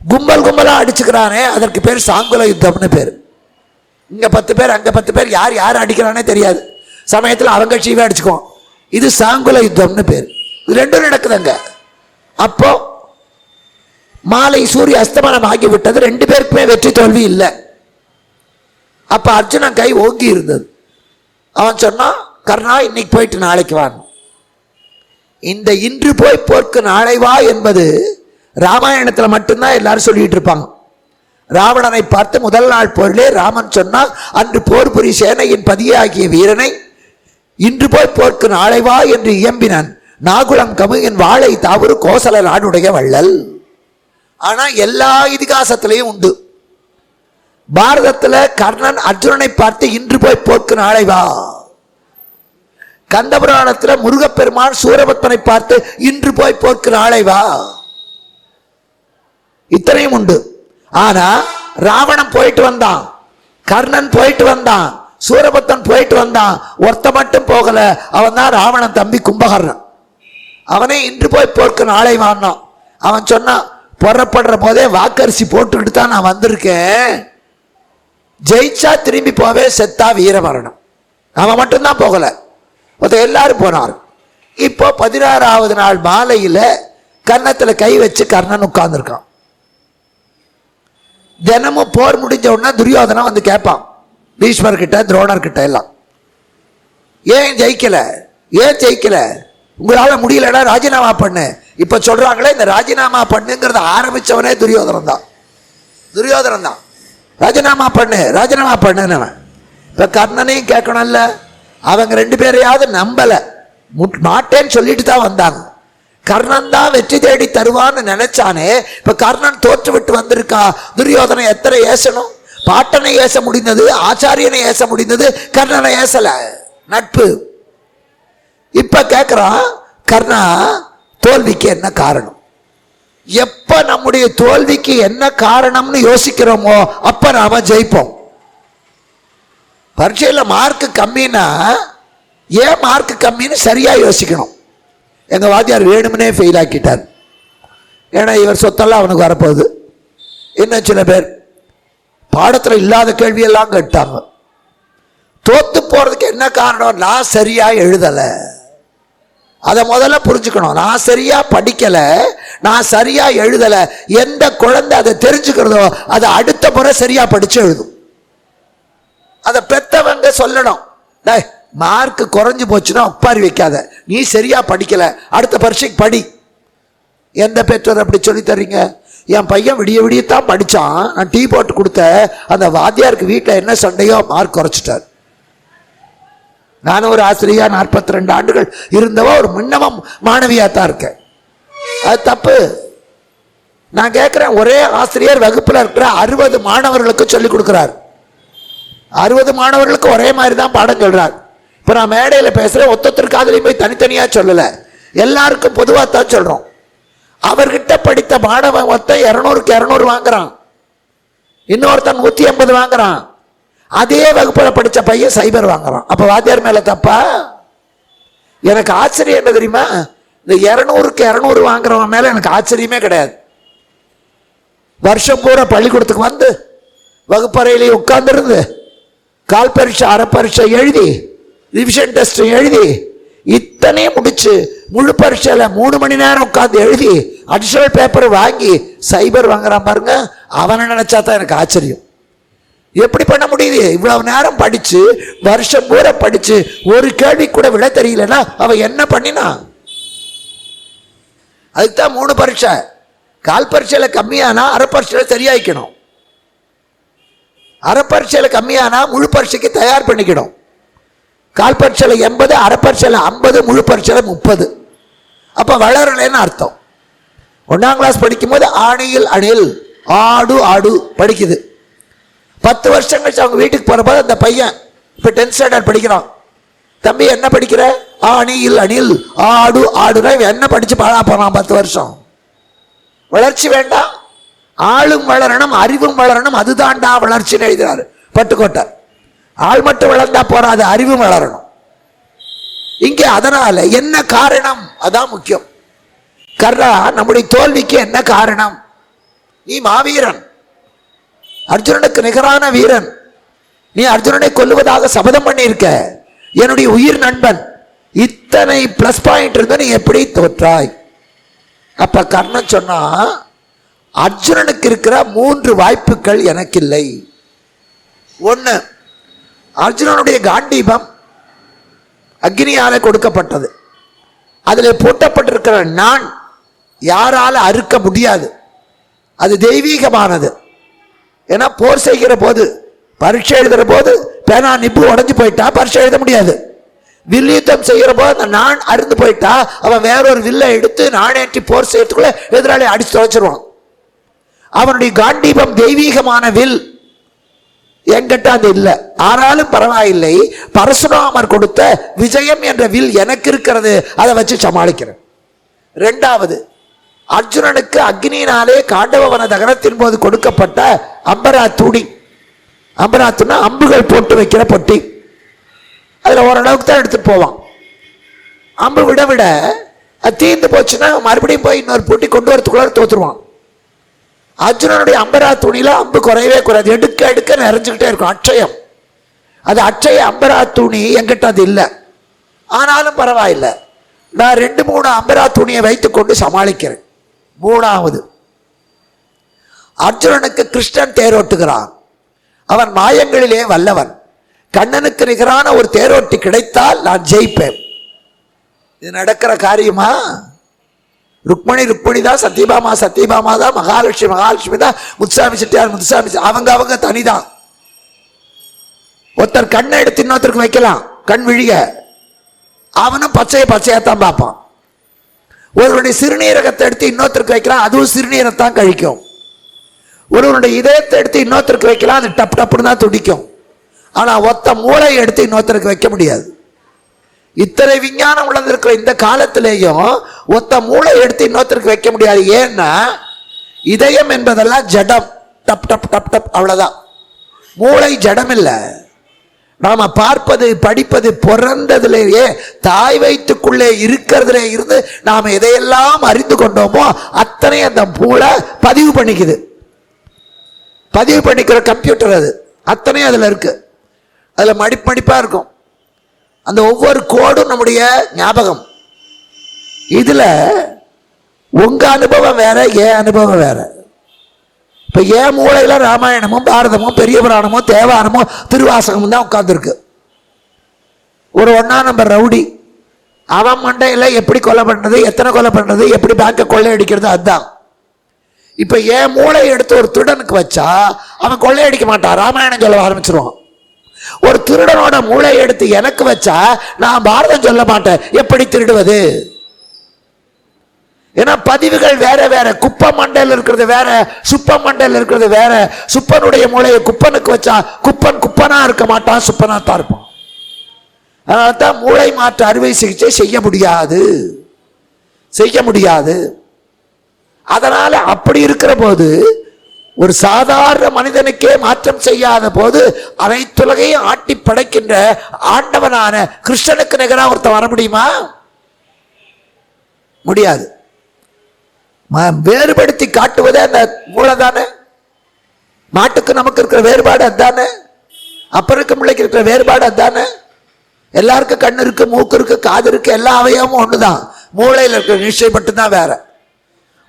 கும்பல் கும்பலா அடிச்சுக்கிறானே அதற்கு பேர் சாங்குல யுத்தம்னு பேர். இங்க 10 பேர் அங்க 10 பேர், யார் யார் அடிக்கிறானே தெரியாது. சமயத்தில் அவங்க கட்சியவே அடிச்சுக்குவோம். இது சாங்குல யுத்தம்னு பேர். இது 2 நடக்குதுங்க. அப்போ மாலை சூரிய அஸ்தமனம் ஆகிவிட்டது, 2 பேருக்குமே வெற்றி தோல்வி இல்லை. அப்ப அர்ஜுனன் கை ஓங்கி இருந்தது. அவன் சொன்னான், கர்ணா இன்னைக்கு போயிட்டு நாளைக்கு வா. இந்த இன்று போய் போர்க்கு நாளை வா என்பது ராமாயணத்துல மட்டும்தான் எல்லாரும் சொல்லிட்டு இருப்பாங்க. ராவணனை பார்த்து முதல் நாள் போரிலே ராமன் சொன்னா, அன்று போர் புரி சேனையின் பதியாகிய வீரனை இன்று போய் போர்க்கு நாளை வா என்று இயம்பினான். நாகுலம் கமுகின் வாழை தாவூர் கோசல நாடுடைய வள்ளல். ஆனா எல்லா இதிகாசத்திலையும் உண்டு. பாரதத்துல கர்ணன் அர்ஜுனனை பார்த்து இன்று போய் போர்க்கு நாளை வா. கந்தபுராணத்துல முருகப்பெருமான் சூரபத்மனை பார்த்து இன்று போய் போர்க்கு நாளை வா. இத்தனையும் உண்டு. ஆனா ராவணன் போயிட்டு வந்தான், கர்ணன் போயிட்டு வந்தான், சூரபத்மன் போயிட்டு வந்தான், ஒருத்த மட்டும் போகல. அவன் தான் ராவணன் தம்பி கும்பகர்ணன். அவனே இன்று போய் போர்க்கு நாளை வான்னான். அவன் சொன்னான், புறப்படுற போதே வாக்கரிசி போட்டுக்கிட்டு தான் நான் வந்திருக்கேன், ஜெயிச்சா திரும்பி போவே, செத்தா வீரமரணம். அவன் மட்டும்தான் போகல, எல்லாரும் போனார். இப்போ 16வது நாள் மாலையில கன்னத்துல கை வச்சு கர்ணன் உட்கார்ந்துருக்கான். தினமும் போர் முடிஞ்ச உடனே துரியோதனன் வந்து கேட்பான் பீஷ்மர்கிட்ட துரோணர்கிட்ட எல்லாம், ஏன் ஜெயிக்கல, ஏன் ஜெயிக்கல, உங்களால முடியலடா ராஜினாமா பண்ணு. இப்ப சொல்றாங்களே இந்த ராஜினாமா பண்ணுங்கிறத ஆரம்பிச்சவனே துரியோதனன் தான். ராஜினாமா பண்ணு, ராஜினாமா பண்ணுன்னு. இப்ப கர்ணனையும் கேட்கணும்ல, அவங்க 2 பேரையாவது நம்பல, மாட்டேன்னு சொல்லிட்டு தான் வந்தாங்க. கர்ணன் தான் வெற்றி தேடி தருவான்னு நினைச்சானே, இப்ப கர்ணன் தோற்று விட்டு வந்திருக்கா. துரியோதனை எத்தனை ஏசணும்? பாட்டனை ஏச முடிந்தது, ஆச்சாரியனை ஏச முடிந்தது, கர்ணனை ஏசல. நட்பு. இப்ப கேட்கிறான், கர்ணா தோல்விக்கு என்ன காரணம்? எப்ப நம்முடைய தோல்விக்கு என்ன காரணம்னு யோசிக்கிறோமோ அப்ப நாம ஜெயிப்போம். பரீட்சையில் மார்க் கம்மின்னா ஏன் மார்க் கம்மின்னு சரியா யோசிக்கணும். எங்க வாத்தியார் வேணும்னே ஃபெயில் ஆக்கிட்டார். ஏன்னா இவர் சொத்தெல்லாம் அவனுக்கு வரப்போகுது. இன்னும் சில பேர் பாடத்தில் இல்லாத கேள்வியெல்லாம் கேட்டாங்க. தோத்து போறதுக்கு என்ன காரணம்? நான் சரியா எழுதலை. அதை முதல்ல புரிஞ்சுக்கணும். நான் சரியா படிக்கல, நான் சரியா எழுதல. எந்த குழந்தை அதை தெரிஞ்சுக்கிறதோ அதை அடுத்த முறை சரியா படிச்சு எழுதும். அதை பெத்தவங்க சொல்லணும், மார்க் குறைஞ்சு போச்சுன்னா ஒப்பாரி வைக்காத, நீ சரியா படிக்கல, அடுத்த பரீட்சைக்கு படி. எந்த பெற்றோர் அப்படி சொல்லி தர்றீங்க? என் பையன் விடிய விடியத்தான் படிச்சான், நான் டீ போட்டு கொடுத்த அந்த வாத்தியாருக்கு வீட்டில் என்ன சண்டையோ மார்க் குறைச்சிட்டார். நானும் ஒரு ஆசிரியா 42 ஆண்டுகள் இருந்தவோ ஒரு மின்னமும் மாணவியாத்தான் இருக்கேன். அது தப்பு. நான் கேட்கிறேன், ஒரே ஆசிரியர் வகுப்புல இருக்கிற 60 மாணவர்களுக்கு சொல்லிக் கொடுக்கிறார். 60 மாணவர்களுக்கு ஒரே மாதிரி தான் பாடம் சொல்றார். இப்ப நான் மேடையில பேசுறேன், ஒத்தொத்தருக்கு அதுலயும் போய் தனித்தனியா சொல்லல, எல்லாருக்கும் பொதுவா தான் சொல்றோம். அவர்கிட்ட படித்த மாணவன் மொத்தம் 200க்கு 200 வாங்குறான், இன்னொருத்தன் 150 வாங்குறான். அதே வகுப்புல படிச்ச பையன் சைபர் வாங்குறான். அப்ப வாத்தியார் மேல தப்பா? எனக்கு ஆச்சரியம் என்ன தெரியுமா, இந்த 200க்கு 200 வாங்குறவன் மேல எனக்கு ஆச்சரியமே கிடையாது. வருஷம் பூரா பள்ளிக்கூடத்துக்கு வந்து வகுப்பறையிலேயே உட்கார்ந்துருந்து கால் பரீட்சை அரை பரீட்சை எழுதி ரிவிஷன் டெஸ்ட் எழுதி இத்தனையும் முடிச்சு முழு பரீட்சையில 3 மணி நேரம் உட்கார்ந்து எழுதி அடிஷனல் பேப்பர் வாங்கி சைபர் வாங்குறான் பாருங்க. அவனை நினைச்சா தான் எனக்கு ஆச்சரியம். எப்படி பண்ண முடியுது? இவ்வளவு நேரம் படிச்சு வருஷம் பூரா படிச்சு ஒரு கேள்வி கூட விட தெரியலன்னா அவன் என்ன பண்ணினா? அதுக்குதான் 3 பரீட்சை. கால் பரீட்சையில கம்மியானா அரை பரீட்சையில சரியாயிக்கணும், அரை பரீட்சையில கம்மியானா முழு பரீட்சைக்கு தயார் பண்ணிக்கணும். கால் பரீட்சையில 80, அரை பரீட்சையில 50, முழு பரீட்சையில 30. அப்ப வளரலைன்னு அர்த்தம். 1ஆம் கிளாஸ் படிக்கும் போது ஆணியில் அணில் ஆடு ஆடு படிக்குது. 10 வருஷம் கழிச்சு அவங்க வீட்டுக்கு போறப்போ அந்த பையன் இப்ப 10th ஸ்டாண்டர்ட் படிக்கிறான். தம்பி என்ன படிக்கிற? ஆணியில் அணில் ஆடு ஆடுனா என்ன படிச்சு பாழா போறான் 10 வருஷம். வளர்ச்சி வேண்டாம், ஆளும் வளரணும் அறிவும் வளரணும், அதுதான்டா வளர்ச்சின்னு எழுதுறாரு பட்டுக்கோட்டை. ஆள் மட்டும் வளர்ந்தா போறாது, அறிவும் வளரணும். இங்கே அதனால என்ன காரணம்? அதான் முக்கியம். கர்ணா நம்முடைய தோல்விக்கு என்ன காரணம்? நீ மாவீரன், அர்ஜுனனுக்கு நிகரான வீரன். நீ அர்ஜுனனை கொல்லுவதாக சபதம் பண்ணி இருக்க, என்னுடைய உயிர் நண்பன். இத்தனை பிளஸ் பாயிண்ட் இருந்து நீ எப்படி தோற்றாய்? அப்ப கர்ணன் சொன்னா, அர்ஜுனனுக்கு இருக்கிற 3 வாய்ப்புகள் எனக்கு இல்லை. ஒன்று, அர்ஜுனனுடைய காண்டீபம் அக்னியால கொடுக்கப்பட்டது. அதில் பூட்டப்பட்டிருக்கிற நான் யாரால அறுக்க முடியாது, அது தெய்வீகமானது. ஏன்னா போர் செய்கிற போது, பரீட்சை எழுதுகிற போது பேனா நிப்பு உடஞ்சி போயிட்டா பரீட்சை எழுத முடியாது. வில்யுத்தம் செய்கிற போது அந்த நான் அருந்து போயிட்டா அவன் வேறொரு வில்லை எடுத்து நாணேற்றி போர் செய்யறதுக்குள்ள எதிராளி அடிச்சு தொலைச்சிருவான். அவனுடைய காண்டீபம் தெய்வீகமான வில், என்கிட்ட அது இல்லை. ஆனாலும் பரவாயில்லை, பரசுராமர் கொடுத்த விஜயம் என்ற வில் எனக்கு இருக்கிறது, அதை வச்சு சமாளிக்கிறேன். 2வது, அர்ஜுனனுக்கு அக்னியினாலே காண்டவவன தகனத்தின் போது கொடுக்கப்பட்ட அம்பரா தூணி. அம்பராத்துனா அம்புகள் போட்டு வைக்கிற பொட்டி. அதில் ஓரளவுக்கு தான் எடுத்துட்டு போவான். அம்பு விட விட அது தீர்ந்து போச்சுன்னா மறுபடியும் போய் இன்னொரு பொட்டி கொண்டு வரத்துக்குள்ள தோத்துருவான். அர்ஜுனனுடைய அம்பரா துணியில அம்பு குறையவே குறையாது, எடுக்க எடுக்க நிறைஞ்சுக்கிட்டே இருக்கும். அட்சயம், அது அட்சய அம்பரா துணி என்கிட்ட அது இல்லை. ஆனாலும் பரவாயில்லை, நான் 2-3 அம்பரா துணியை வைத்துக் கொண்டு சமாளிக்கிறேன். 3வது, அர்ஜுனனுக்கு கிருஷ்ணன் தேரோட்டுகிறான். அவன் மாயங்களிலே வல்லவன். கண்ணனுக்கு நிகரான ஒரு தேரோட்டி கிடைத்தால் நான் ஜெயிப்பேன். இது நடக்கிற காரியமா? ருக்மணி தான், சத்யபாமா தான், மகாலட்சுமி தான், முத்துசாமி செட்டியார் அவங்க தனிதான். ஒருத்தர் கண்ணை எடுத்து இன்னொருத்தருக்கு வைக்கலாம், கண் விழிக, அவனும் பச்சையாத்தான் பார்ப்பான். ஒருவருடைய சிறுநீரகத்தை எடுத்து இன்னொருத்தருக்கு வைக்கலாம், அதுவும் சிறுநீரத்தான் கழிக்கும். ஒருவருடைய இதயத்தை எடுத்து இன்னொருத்தருக்கு வைக்கலாம், அது டப் டப்புன்னு தான் துடிக்கும். ஆனா ஒத்த மூளையை எடுத்து இன்னொருத்தருக்கு வைக்க முடியாது. இத்தனை விஞ்ஞானம் உணர்ந்திருக்கிற இந்த காலத்திலேயும் ஒத்த மூளை எடுத்து இன்னொருத்தருக்கு வைக்க முடியாது. ஏன்னா இதயம் என்பதெல்லாம் ஜடம், டப் டப் டப் டப், அவ்வளவுதான். மூளை ஜடம் இல்லை. நாம பார்ப்பது படிப்பது பிறந்ததிலேயே தாய் வயிற்றுக்குள்ளே இருக்கிறதுலே இருந்து நாம எதையெல்லாம் அறிந்து கொண்டோமோ அத்தனை அந்த மூளை பதிவு பண்ணிக்குது. பதிவு பண்ணிக்கிற கம்ப்யூட்டர் அது, அத்தனை அதுல இருக்கு. அதுல மடிப்பா இருக்கும். அந்த ஒவ்வொரு கோடும் நம்முடைய ஞாபகம். இதுல உங்க அனுபவம் வேற, என் அனுபவம் வேற. இப்ப என் மூளையில ராமாயணமும் பாரதமும் பெரிய புராணமும் தேவாரமும் திருவாசகமும் தான் உட்கார்ந்துருக்கு. ஒரு 1ஆம் நம்பர் ரவுடி, அவன் மண்டையில எப்படி கொலை பண்றது, எத்தனை கொலை பண்றது, எப்படி பேங்கை கொள்ளையடிக்கிறது, அதுதான். இப்ப என் மூளை எடுத்து ஒரு திருடனுக்கு வச்சா அவன் கொள்ளையடிக்க மாட்டான், ராமாயணம் சொல்ல ஆரம்பிச்சிருவான். ஒரு திருடனோட மூளை எடுத்து எனக்கு வச்சா நான் பாரதம் சொல்ல மாட்டேன், எப்படி திருடுவது. ஏன்னா பதிவுகள் வேற வேற. குப்ப மண்டையில் இருக்கிறது வேற, சுப்ப மண்டையில் இருக்கிறது வேற. சுப்பனுடைய மூளையை குப்பனுக்கு வச்சா குப்பனா இருக்க மாட்டான், சுப்பனா தான் இருப்பான். அதனால தான் மூளை மாற்று அறுவை சிகிச்சை செய்ய முடியாது. அதனால அப்படி இருக்கிற போது ஒரு சாதாரண மனிதனுக்கே மாற்றம் செய்யாத போது அனைத்துலகையும் ஆட்டி படைக்கின்ற ஆண்டவனான கிருஷ்ணனுக்கு நிகராக ஒருத்தன் வர முடியுமா? முடியாது. வேறுபடுத்தி காட்டுவதே அந்த மூளை தானே. மாட்டுக்கு நமக்கு இருக்கிற வேறுபாடு அதுதானே, அப்பருக்கு பிள்ளைக்கு இருக்கிற வேறுபாடு அதுதானே. எல்லாருக்கும் கண்ணு இருக்கு, மூக்கு இருக்கு, காது இருக்கு, எல்லா அவயவமும் ஒண்ணுதான். மூளையில் இருக்கிற நிச்சயம் மட்டும்தான் வேற.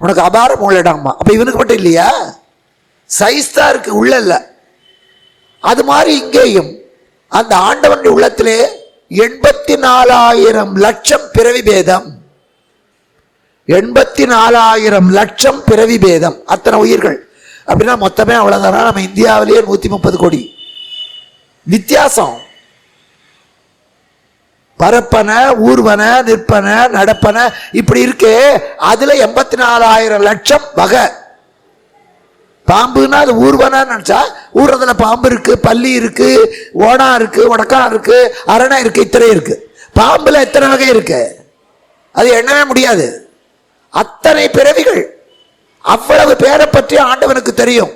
உனக்கு அபார மூளைடாமா, அப்ப இவனுக்கு மட்டும் இல்லையா? சைஸ் தான் இருக்கு, உள்ள இல்ல. அது மாதிரி இங்கேயும் அந்த ஆண்டவனுடைய உள்ளத்திலே 84,000 லட்சம் பிறவி பேதம். 84,000 லட்சம் பிறவி பேதம், அத்தனை உயிர்கள். அப்படின்னா மொத்தமே அவ்வளவுதானா? நம்ம இந்தியாவிலேயே 130 கோடி வித்தியாசம். பரப்பன, ஊர்வன, நிற்பன, நடப்பன, இப்படி இருக்கு. அதுல 84,000 லட்சம் வகை. பாம்புன்னா அது ஊர்வன நினைச்சா ஊர்றதுல பாம்பு இருக்கு, பல்லி இருக்கு, ஓனா இருக்கு, உடக்கா இருக்கு, அரணை இருக்கு, இத்தனை இருக்கு. பாம்புல எத்தனை வகை இருக்கு, அது எண்ணவே முடியாது. அத்தனை பிறவிகள், அவ்வளவு பேரை பற்றி ஆண்டவனுக்கு தெரியும்.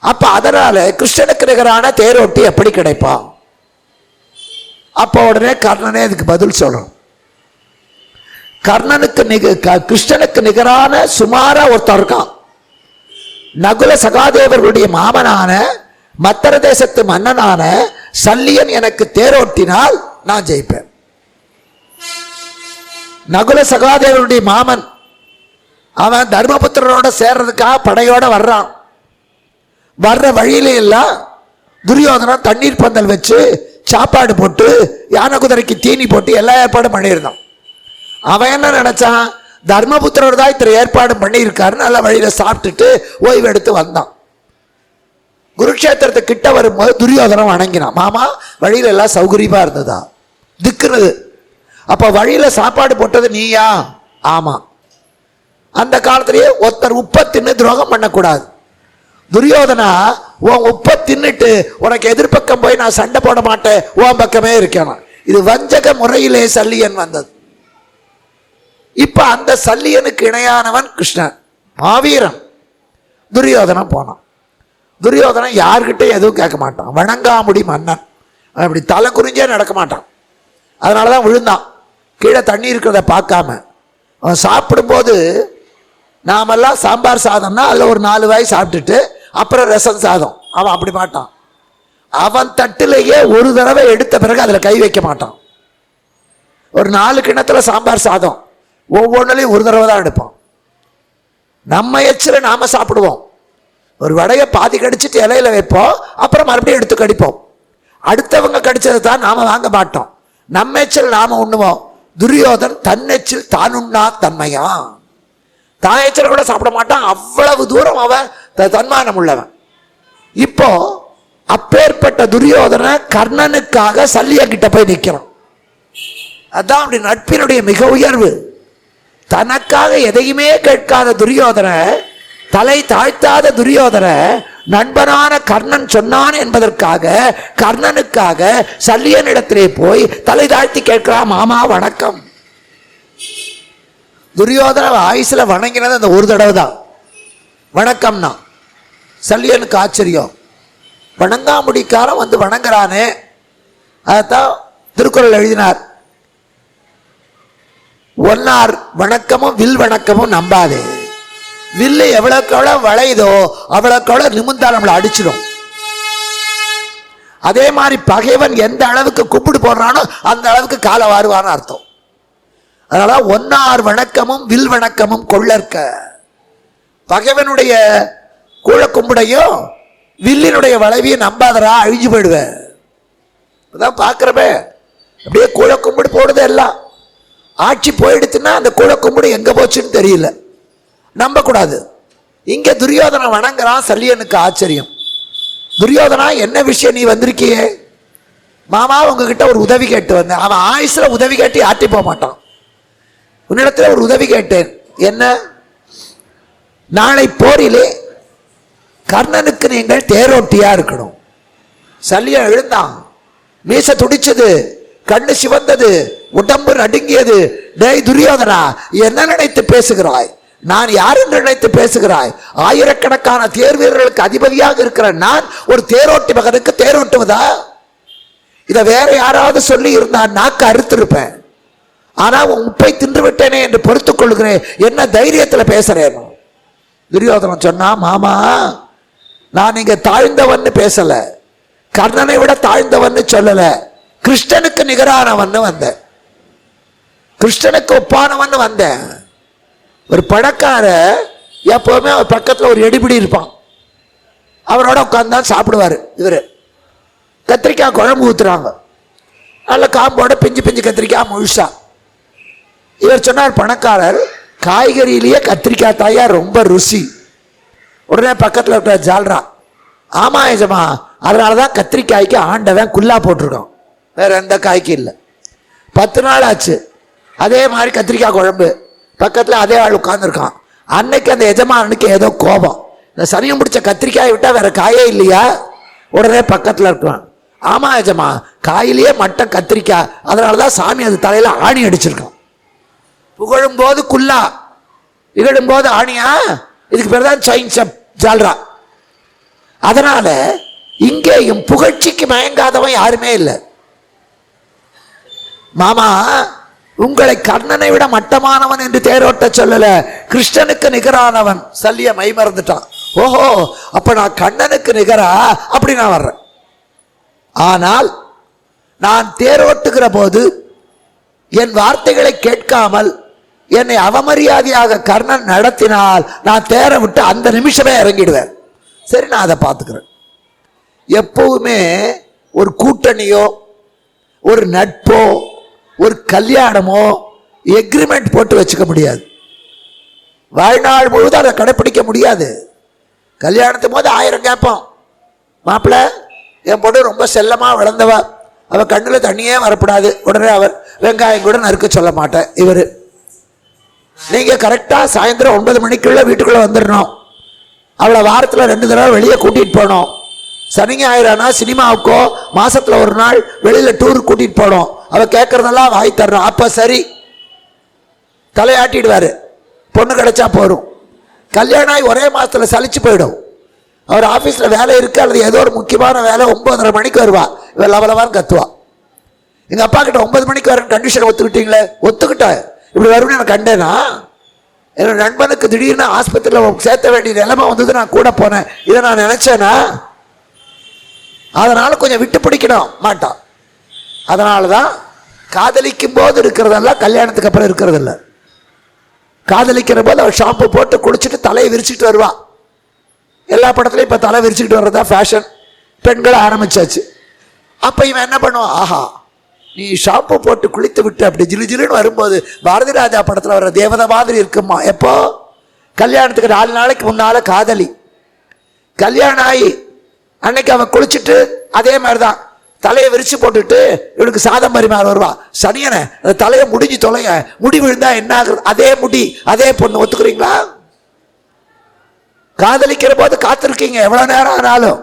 அப்ப அதனால கிருஷ்ணனுக்கு நிகரான தேரோட்டி எப்படி கிடைப்பான்? அப்ப உடனே கர்ணனே அதுக்கு பதில் சொல்றோம். கிருஷ்ணனுக்கு நிகரான சுமாரா ஒருத்தர் இருக்கான். நகுல சகாதேவர்களுடைய மாமனான மத்தர தேசத்து மன்னனான சல்லியன் எனக்கு தேரோட்டினால் நான் ஜெயிப்பேன். நகுல சகாதேவருடைய மாமன் அவன் தர்மபுத்திரனோட சேர்றதுக்காக படையோட வர்றான். வர்ற வழியில எல்லாம் துரியோதனன் தண்ணீர் பந்தல் வச்சு சாப்பாடு போட்டு யானை குதிரைக்கு தீனி போட்டு எல்லா ஏற்பாடும் பண்ணியிருந்தான். அவன் என்ன நினைச்சான், தர்மபுத்திரர் தான் இத்தனை ஏற்பாடு பண்ணியிருக்காரு, நல்ல வழியில சாப்பிட்டுட்டு ஓய்வு எடுத்து வந்தான். குருக்ஷேத்திரத்தை கிட்ட வரும்போது துரியோதனம் வணங்கினான். மாமா வழியில எல்லாம் சௌகரியமா இருந்ததா? திக்குறது. அப்ப வழியில சாப்பாடு போட்டது நீயா? ஆமா. அந்த காலத்திலேயே ஒருத்தர் உப்பை தின்னு துரோகம் பண்ணக்கூடாது. துரியோதனா உன் உப்பை தின்னுட்டு உனக்கு எதிர்பக்கம் போய் நான் சண்டை போட மாட்டேன், உன் பக்கமே இருக்கேன். இது வஞ்சக முறையிலே சல்லியன் வந்தது. இப்ப அந்த சல்லியனுக்கு இணையானவன் கிருஷ்ணன், மாவீரன். துரியோதனன் போனான். துரியோதனன் யார்கிட்ட எதுவும் கேட்க மாட்டான், வணங்காமுடி மன்னன். அப்படி தலை குறிஞ்சே நடக்க மாட்டான். அதனாலதான் விழுந்தான். கீழே தண்ணி இருக்கிறத பார்க்காம அவன் சாப்பிடும்போது, நாமெல்லாம் சாம்பார் சாதம்னா அதில் ஒரு 4 வாய் சாப்பிட்டுட்டு அப்புறம் ரசம் சாதம். அவன் அப்படி மாட்டான். அவன் தட்டிலேயே ஒரு தடவை எடுத்த பிறகு அதில் கை வைக்க மாட்டான். ஒரு 4 கிண்ணத்துல சாம்பார் சாதம், ஒவ்வொன்றுலையும் ஒரு தடவை தான் எடுப்பான். நம்ம எச்சில நாம சாப்பிடுவோம். ஒரு வடையை பாதி கடிச்சிட்டு இலையில வைப்போம், அப்புறம் மறுபடியும் எடுத்து கடிப்போம். அடுத்தவங்க கடிச்சதை தான் நாம வாங்க மாட்டோம். நம்ம எச்சில் நாம உண்ணுவோம். துரியோதன் தன்னெச்சில் தான் உண்ணா தன்மையா, தான் எச்சில கூட சாப்பிட மாட்டான். அவ்வளவு தூரம் அவன் தன்மானம் உள்ளவன். இப்போ அப்பேற்பட்ட துரியோதன கர்ணனுக்காக சல்லிய கிட்ட போய் நிற்கிறான். அதான் அப்படி நட்பினுடைய மிக உயர்வு. தனக்காக எதையுமே கேட்காத துரியோதன, தலை தாழ்த்தாத துரியோதன, நண்பனான கர்ணன் சொன்னான் என்பதற்காக கர்ணனுக்காக சல்லியனிடத்திலே போய் தலை தாழ்த்தி கேட்கிறான், மாமா வணக்கம். துரியோதன ஆயுசுல வணங்கினது அந்த ஒரு தடவை தான் வணக்கம்னா. சல்லியனுக்கு ஆச்சரியம், வணங்காமுடிக்காரன் வந்து வணங்குறானே. அதைத்தான் திருக்குறள் எழுதினார், ஒன்னார் வணக்கமும் வில் வணக்கமும் நம்பாதே. வில்லு எவ்வளவுக்கு எவ்வளவு வளையுதோ அவ்வளவுக்கு எவ்வளவு நிமிந்தால் நம்மளை அடிச்சிடும். அதே மாதிரி பகைவன் எந்த அளவுக்கு கும்பிடு போடுறானோ அந்த அளவுக்கு காலை வாருவான்னு அர்த்தம். அதனால ஒன்னார் வணக்கமும் வில் வணக்கமும் கொள்ளற்க. பகைவனுடைய கூழ கும்பிடையும் வில்லினுடைய வளைவையும் நம்பாதரா, அழிஞ்சு போயிடுவேன். அதான் பார்க்கிறப்ப அப்படியே கூழ கும்பிடு போடுது. எல்லாம் ஆட்சி போயிடுச்சுன்னா அந்த கூழ கும்பிடு எங்க போச்சுன்னு தெரியல, நம்ப கூடாது. இங்க துரியோதனை வணங்குறான். சல்லியனுக்கு ஆச்சரியம். துரியோதனா என்ன விஷயம் நீ வந்திருக்கியே? மாமா உங்ககிட்ட ஒரு உதவி கேட்டு வந்தேன். அவன் ஆயுசுல உதவி கேட்டு ஆட்டி போக மாட்டான். உன்னிடத்துல ஒரு உதவி கேட்டேன். என்ன? நாளை போரிலே கர்ணனுக்கு நீங்கள் தேரோட்டியா இருக்கணும். சல்லியன் எழுந்தான், மீச துடிச்சது, கண்ணு சிவந்தது, உடம்பு நடுங்கியது. டேய் துரியோதனா, என்ன நினைத்து பேசுகிறாய்? நான் யார் என்று நினைத்து பேசுகிறாய்? ஆயிரக்கணக்கான தேர் வீரர்களுக்கு அதிபதியாக இருக்கிற நான் ஒரு தேரோட்டி மகனுக்கு தேரோட்டுவதா? இதை வேற யாராவது சொல்லி இருந்தான் நாக்கு அறுத்திருப்பேன். ஆனா உன் உப்பை தின்று விட்டேனே என்று பொறுத்துக் கொள்கிறேன். என்ன தைரியத்தில் பேசுறேன்? துரியோதனன் சொன்னா, மாமா நான் இங்க தாழ்ந்தவன் பேசல, கர்ணனை விட தாழ்ந்தவன் சொல்லல, கிருஷ்ணனுக்கு நிகரானவன் வந்தேன், கிருஷ்ணனுக்கு ஒப்பானவன் வந்தேன். ஒரு பணக்கார எப்பவுமே அவர் பக்கத்தில் ஒரு எடிபிடி இருப்பான், அவரோட உட்கார்ந்தான் சாப்பிடுவார். இவர் கத்திரிக்காய் குழம்பு ஊத்துறாங்க, நல்ல காம்போட பிஞ்சு பிஞ்சு கத்திரிக்காய் முழுசா. இவர் சொன்னார், பணக்காரர் காய்கறியிலேயே கத்திரிக்காய் தாயா ரொம்ப ருசி. உடனே பக்கத்தில் இருக்கிற ஜால்ரா, ஆமா எஜமா, அதனாலதான் கத்திரிக்காய்க்கு ஆண்டவன் குல்லா போட்டிருக்கோம், வேற எந்த காய்க்கு இல்லை. 10 நாள் ஆச்சு, அதே மாதிரி கத்திரிக்காய் குழம்பு. பக்கத்தில் அதே ஆள் உட்கார்ந்துருக்கான். அன்னைக்கு அந்த எஜமானுக்கு ஏதோ கோபம், இந்த சனியம் பிடிச்ச கத்திரிக்காயை விட்டா வேற காயே இல்லையா? உடனே பக்கத்தில் இருக்கான், ஆமா எஜமா, காயிலேயே மட்டம் கத்திரிக்காய், அதனாலதான் சாமி அது தலையில ஆணி அடிச்சிருக்கான். புகழும் போது குல்லா, இகழும் போது ஆணியா, இதுக்கு பேர் தான் சைன்ஸ் ஜால்ரா. அதனால இங்கேயும் புகழ்ச்சிக்கு மயங்காதவன் யாருமே இல்லை. மாமா உங்களை கர்ணனை விட மட்டமானவன் என்று தேரோட்ட சொல்லல, கிருஷ்ணனுக்கு நிகரானவன். சல்லிய மை மறந்துட்டான். ஓஹோ, அப்ப நான் கண்ணனுக்கு நிகரா? அப்படி நான் வர்றேன். ஆனால் நான் தேரோட்டுகிற போது என் வார்த்தைகளை கேட்காமல் என்னை அவமரியாதையாக கர்ணன் நடத்தினால் நான் தேர விட்டு அந்த நிமிஷமே இறங்கிடுவேன். சரி, நான் அதை பார்த்துக்கிறேன். எப்பவுமே ஒரு கூட்டணியோ ஒரு நட்போ ஒரு கல்யாணமோ எக்ரிமெண்ட் போட்டு வச்சுக்க முடியாது. வாழ்நாள் முழுவதும் அதை கடைப்பிடிக்க முடியாது. கல்யாணத்தும் போது 1000 கேட்போம். மாப்பிள்ள, என் பொண்ணு ரொம்ப செல்லமாக வளர்ந்தவ, அவள் கண்ணில் தண்ணியே வரக்கூடாது. உடனே அவர் வெங்காயம் கூட நறுக்க சொல்ல மாட்டேன். இவர் நீங்கள் கரெக்டாக சாயந்தரம் 9 மணிக்குள்ளே வீட்டுக்குள்ளே வந்துடணும். அவளை வாரத்தில் 2 தடவை வெளியே கூட்டிகிட்டு போகணும். சனி ஞாயிறானா சினிமாவுக்கோ மாசத்துல ஒரு நாள் வெளியில் டூருக்கு கூட்டிகிட்டு போகணும். அவள் கேட்குறதெல்லாம் வாங்கி தரணும். அப்போ சரி, தலையாட்டிடுவார். பொண்ணு கிடைச்சா போகும். கல்யாணம் ஆகி ஒரே மாதத்தில் சலிச்சு போயிடும். அவர் ஆஃபீஸில் வேலை இருக்குது அல்லது ஏதோ ஒரு முக்கியமான வேலை 9:30 மணிக்கு வருவா. இவன் லவலவான்னு கத்துவா. எங்கள் அப்பா கிட்ட 9 மணிக்கு வரேன் கண்டிஷன் ஒத்துக்கிட்டீங்களே? ஒத்துக்கிட்டேன். இப்படி வரும்னு எனக்கு கண்டேனா? என்னோட நண்பனுக்கு திடீர்னு ஆஸ்பத்திரியில் சேர்த்த வேண்டிய நிலைமை வந்தது. நான் கூட போனேன். இதை நான் நினச்சேன்னா அதனால் கொஞ்சம் விட்டு பிடிக்கணும் மாட்டான். அதனால தான் காதலிக்கும் போது இருக்கிறதெல்லாம் கல்யாணத்துக்கு அப்புறம் இருக்கிறதில்ல. காதலிக்கிற போது அவள் ஷாம்பு போட்டு குளிச்சுட்டு தலையை விரிச்சுட்டு வருவான். எல்லா படத்துலையும் இப்போ தலை விரிச்சுக்கிட்டு வர்றதா ஃபேஷன். பெண்களை ஆரம்பிச்சாச்சு. அப்போ இவன் என்ன பண்ணுவான்? ஆஹா, நீ ஷாம்பு போட்டு குளித்து விட்டு அப்படி ஜிலு ஜிலுன்னு வரும்போது பாரதி ராஜா படத்தில் வர்ற தேவதை மாதிரி இருக்குமா? எப்போ? கல்யாணத்துக்கு 4 நாளைக்கு முன்னால காதலி. கல்யாணம் ஆகி அன்னைக்கு அவன் குளிச்சுட்டு அதே மாதிரி தான் தலையை விரிச்சு போட்டுட்டு இவனுக்கு சாதம் பரிமாற வருவா. சனியனை தலையை முடிஞ்சு தொலைங்க, முடி விழுந்தா என்ன ஆகுறது? அதே முடி அதே பொண்ணு. ஒத்துக்கிறீங்களா? காதலிக்கிற போது காத்திருக்கீங்க எவ்வளவு நேரம் ஆனாலும்.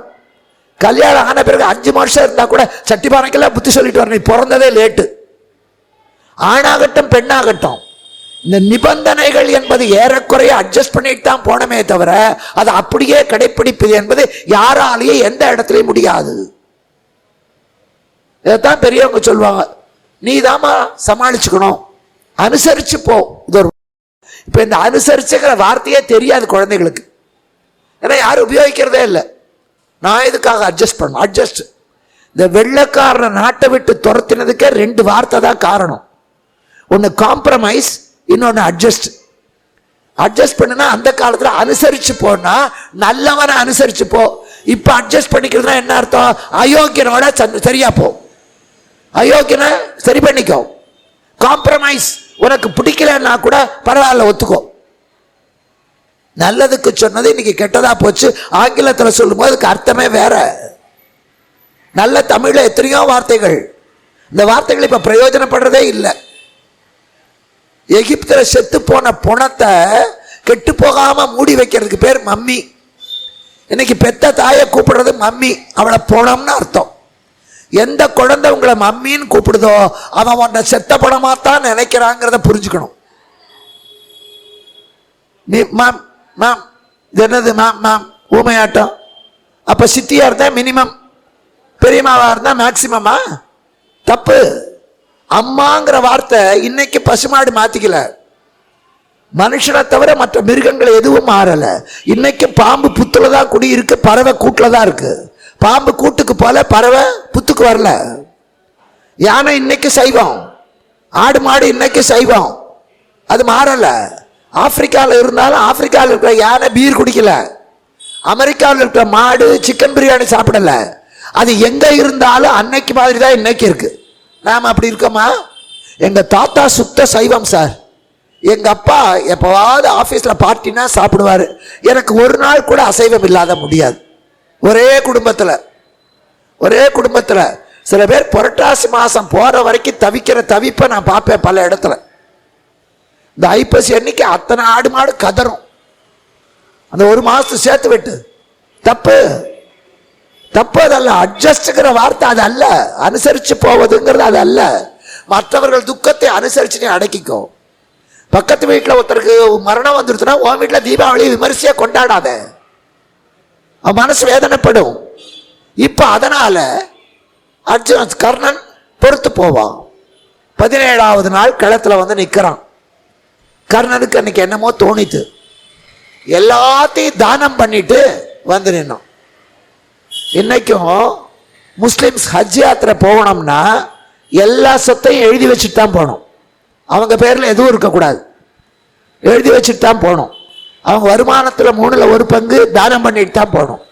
கல்யாணம் ஆன பிறகு 5 வருஷம் இருந்தா கூட சட்டிபானைக்கெல்லாம் புத்தி சொல்லிட்டு வரணும். நீ பிறந்ததே லேட்டு. ஆணாகட்டும் பெண்ணாகட்டும், இந்த நிபந்தனைகள் என்பது ஏறக்குறைய அட்ஜஸ்ட் பண்ணிட்டு தான் போனமே தவிர அதை அப்படியே கடைப்பிடிப்பது என்பது யாராலேயே எந்த இடத்துலையும் முடியாது. இதைத்தான் பெரியவங்க சொல்லுவாங்க, நீ தாமா சமாளிச்சுக்கணும், அனுசரிச்சு போ. இது ஒரு இப்ப இந்த அனுசரிச்சுங்கிற வார்த்தையே தெரியாது குழந்தைகளுக்கு. ஏன்னா யாரும் உபயோகிக்கிறதே இல்லை. நான் இதுக்காக அட்ஜஸ்ட் பண்ணணும். அட்ஜஸ்ட், இந்த வெள்ளைக்காரனை நாட்டை விட்டு துரத்தினதுக்கே 2 வார்த்தை தான் காரணம். ஒன்று காம்ப்ரமைஸ், இன்னொன்று அட்ஜஸ்ட். அட்ஜஸ்ட் பண்ணுனா அந்த காலத்தில் அனுசரிச்சு போனா நல்லவனை அனுசரிச்சு போ. இப்போ அட்ஜஸ்ட் பண்ணிக்கிறதுனா என்ன அர்த்தம்? அயோக்கியனோட சரியா போ, அயோக்கியனை சரி பண்ணிக்கோ. காம்ப்ரமைஸ், உனக்கு பிடிக்கலன்னா கூட பரவாயில்ல ஒத்துக்கோ. நல்லதுக்கு சொன்னது இன்னைக்கு கெட்டதா போச்சு. ஆங்கிலத்தில் சொல்லும் போது அதுக்கு அர்த்தமே வேற. நல்ல தமிழ்ல எத்தனையோ வார்த்தைகள், இந்த வார்த்தைகள் இப்ப பிரயோஜனப்படுறதே இல்லை. எகிப்தில் செத்து போன புணத்தை கெட்டு போகாம மூடி வைக்கிறதுக்கு பேர் மம்மி. இன்னைக்கு பெத்த தாயை கூப்பிடுறது மம்மி, அவளை புணம்னு அர்த்தம். எந்த குழந்தை உங்களை மம்மின்னு கூப்பிடுதோ அவன் உன்னை செத்த பணமா தான் நினைக்கிறாங்கிறத புரிஞ்சுக்கணும். நீ மேம் மேம் இது என்னது மேம் மேம் ஊமையாட்டம். அப்ப சித்தியா இருந்தா மினிமம், பெரியமாவா இருந்தா மேக்சிமமா? தப்பு. அம்மாங்கிற வார்த்தை இன்னைக்கு பசுமாடு மாத்திக்கல. மனுஷனை தவிர மற்ற மிருகங்கள் எதுவும் மாறல. இன்னைக்கு பாம்பு புத்துல தான் குடி இருக்கு, பறவை கூட்டுல தான் இருக்கு. பாம்பு கூட்டுக்கு போல, பறவை புத்துக்கு வரல. யானை இன்னைக்கு சைவம், ஆடு மாடு இன்னைக்கு சைவம், அது மாறல. ஆப்பிரிக்காவில் இருந்தாலும் ஆப்பிரிக்காவில் இருக்கிற யானை பீர் குடிக்கல, அமெரிக்காவில் இருக்கிற மாடு சிக்கன் பிரியாணி சாப்பிடல. அது எங்க இருந்தாலும் அன்னைக்கு மாதிரி தான் இன்னைக்கு இருக்கு. நாம அப்படி இருக்கோமா? எங்க தாத்தா சுத்த சைவம் சார். எங்க அப்பா எப்பவாவது ஆபீஸ்ல பார்ட்டினா சாப்பிடுவாரு. எனக்கு ஒரு நாள் கூட அசைவம் இல்லாத முடியாது. ஒரே குடும்பத்துல சில பேர் புரட்டாசி மாசம் போற வரைக்கும் தவிக்கிற தவிப்பை நான் பார்ப்பேன் பல இடத்துல. இந்த ஐப்பசி அன்னைக்கு அத்தனை ஆடு மாடு கதறும். அந்த 1 மாசத்து சேர்த்து விட்டு தப்பு அதல்ல. அட்ஜஸ்ட்ங்கிற வார்த்தை அது அல்ல. அனுசரிச்சு போவதுங்கிறது அது அல்ல. மற்றவர்கள் துக்கத்தை அனுசரிச்சு நீ அடக்கிக்கோ. பக்கத்து வீட்டில் ஒருத்தருக்கு மரணம் வந்துருச்சுன்னா உன் வீட்டில் தீபாவளி விமரிசையா கொண்டாடாத, அவன் மனசு வேதனைப்படும். இப்ப அதனால கர்ணன் பொறுத்து போவான். 17வது நாள் களத்துல வந்து நிக்கிறான். கர்ணனுக்கு அன்னைக்கு என்னமோ தோணித்து, எல்லாத்தையும் தானம் பண்ணிட்டு வந்து நின்னோம். இன்னைக்கும் முஸ்லிம்ஸ் ஹஜ் யாத்திரை போகணும்னா எல்லா சொத்தையும் எழுதி வச்சுட்டு தான் போகணும். அவங்க பேர்ல எதுவும் இருக்கக்கூடாது. எழுதி வச்சுட்டு தான் போகணும். அவங்க வருமானத்தில் 1/3 தானம் பண்ணிட்டு தான் போகணும்.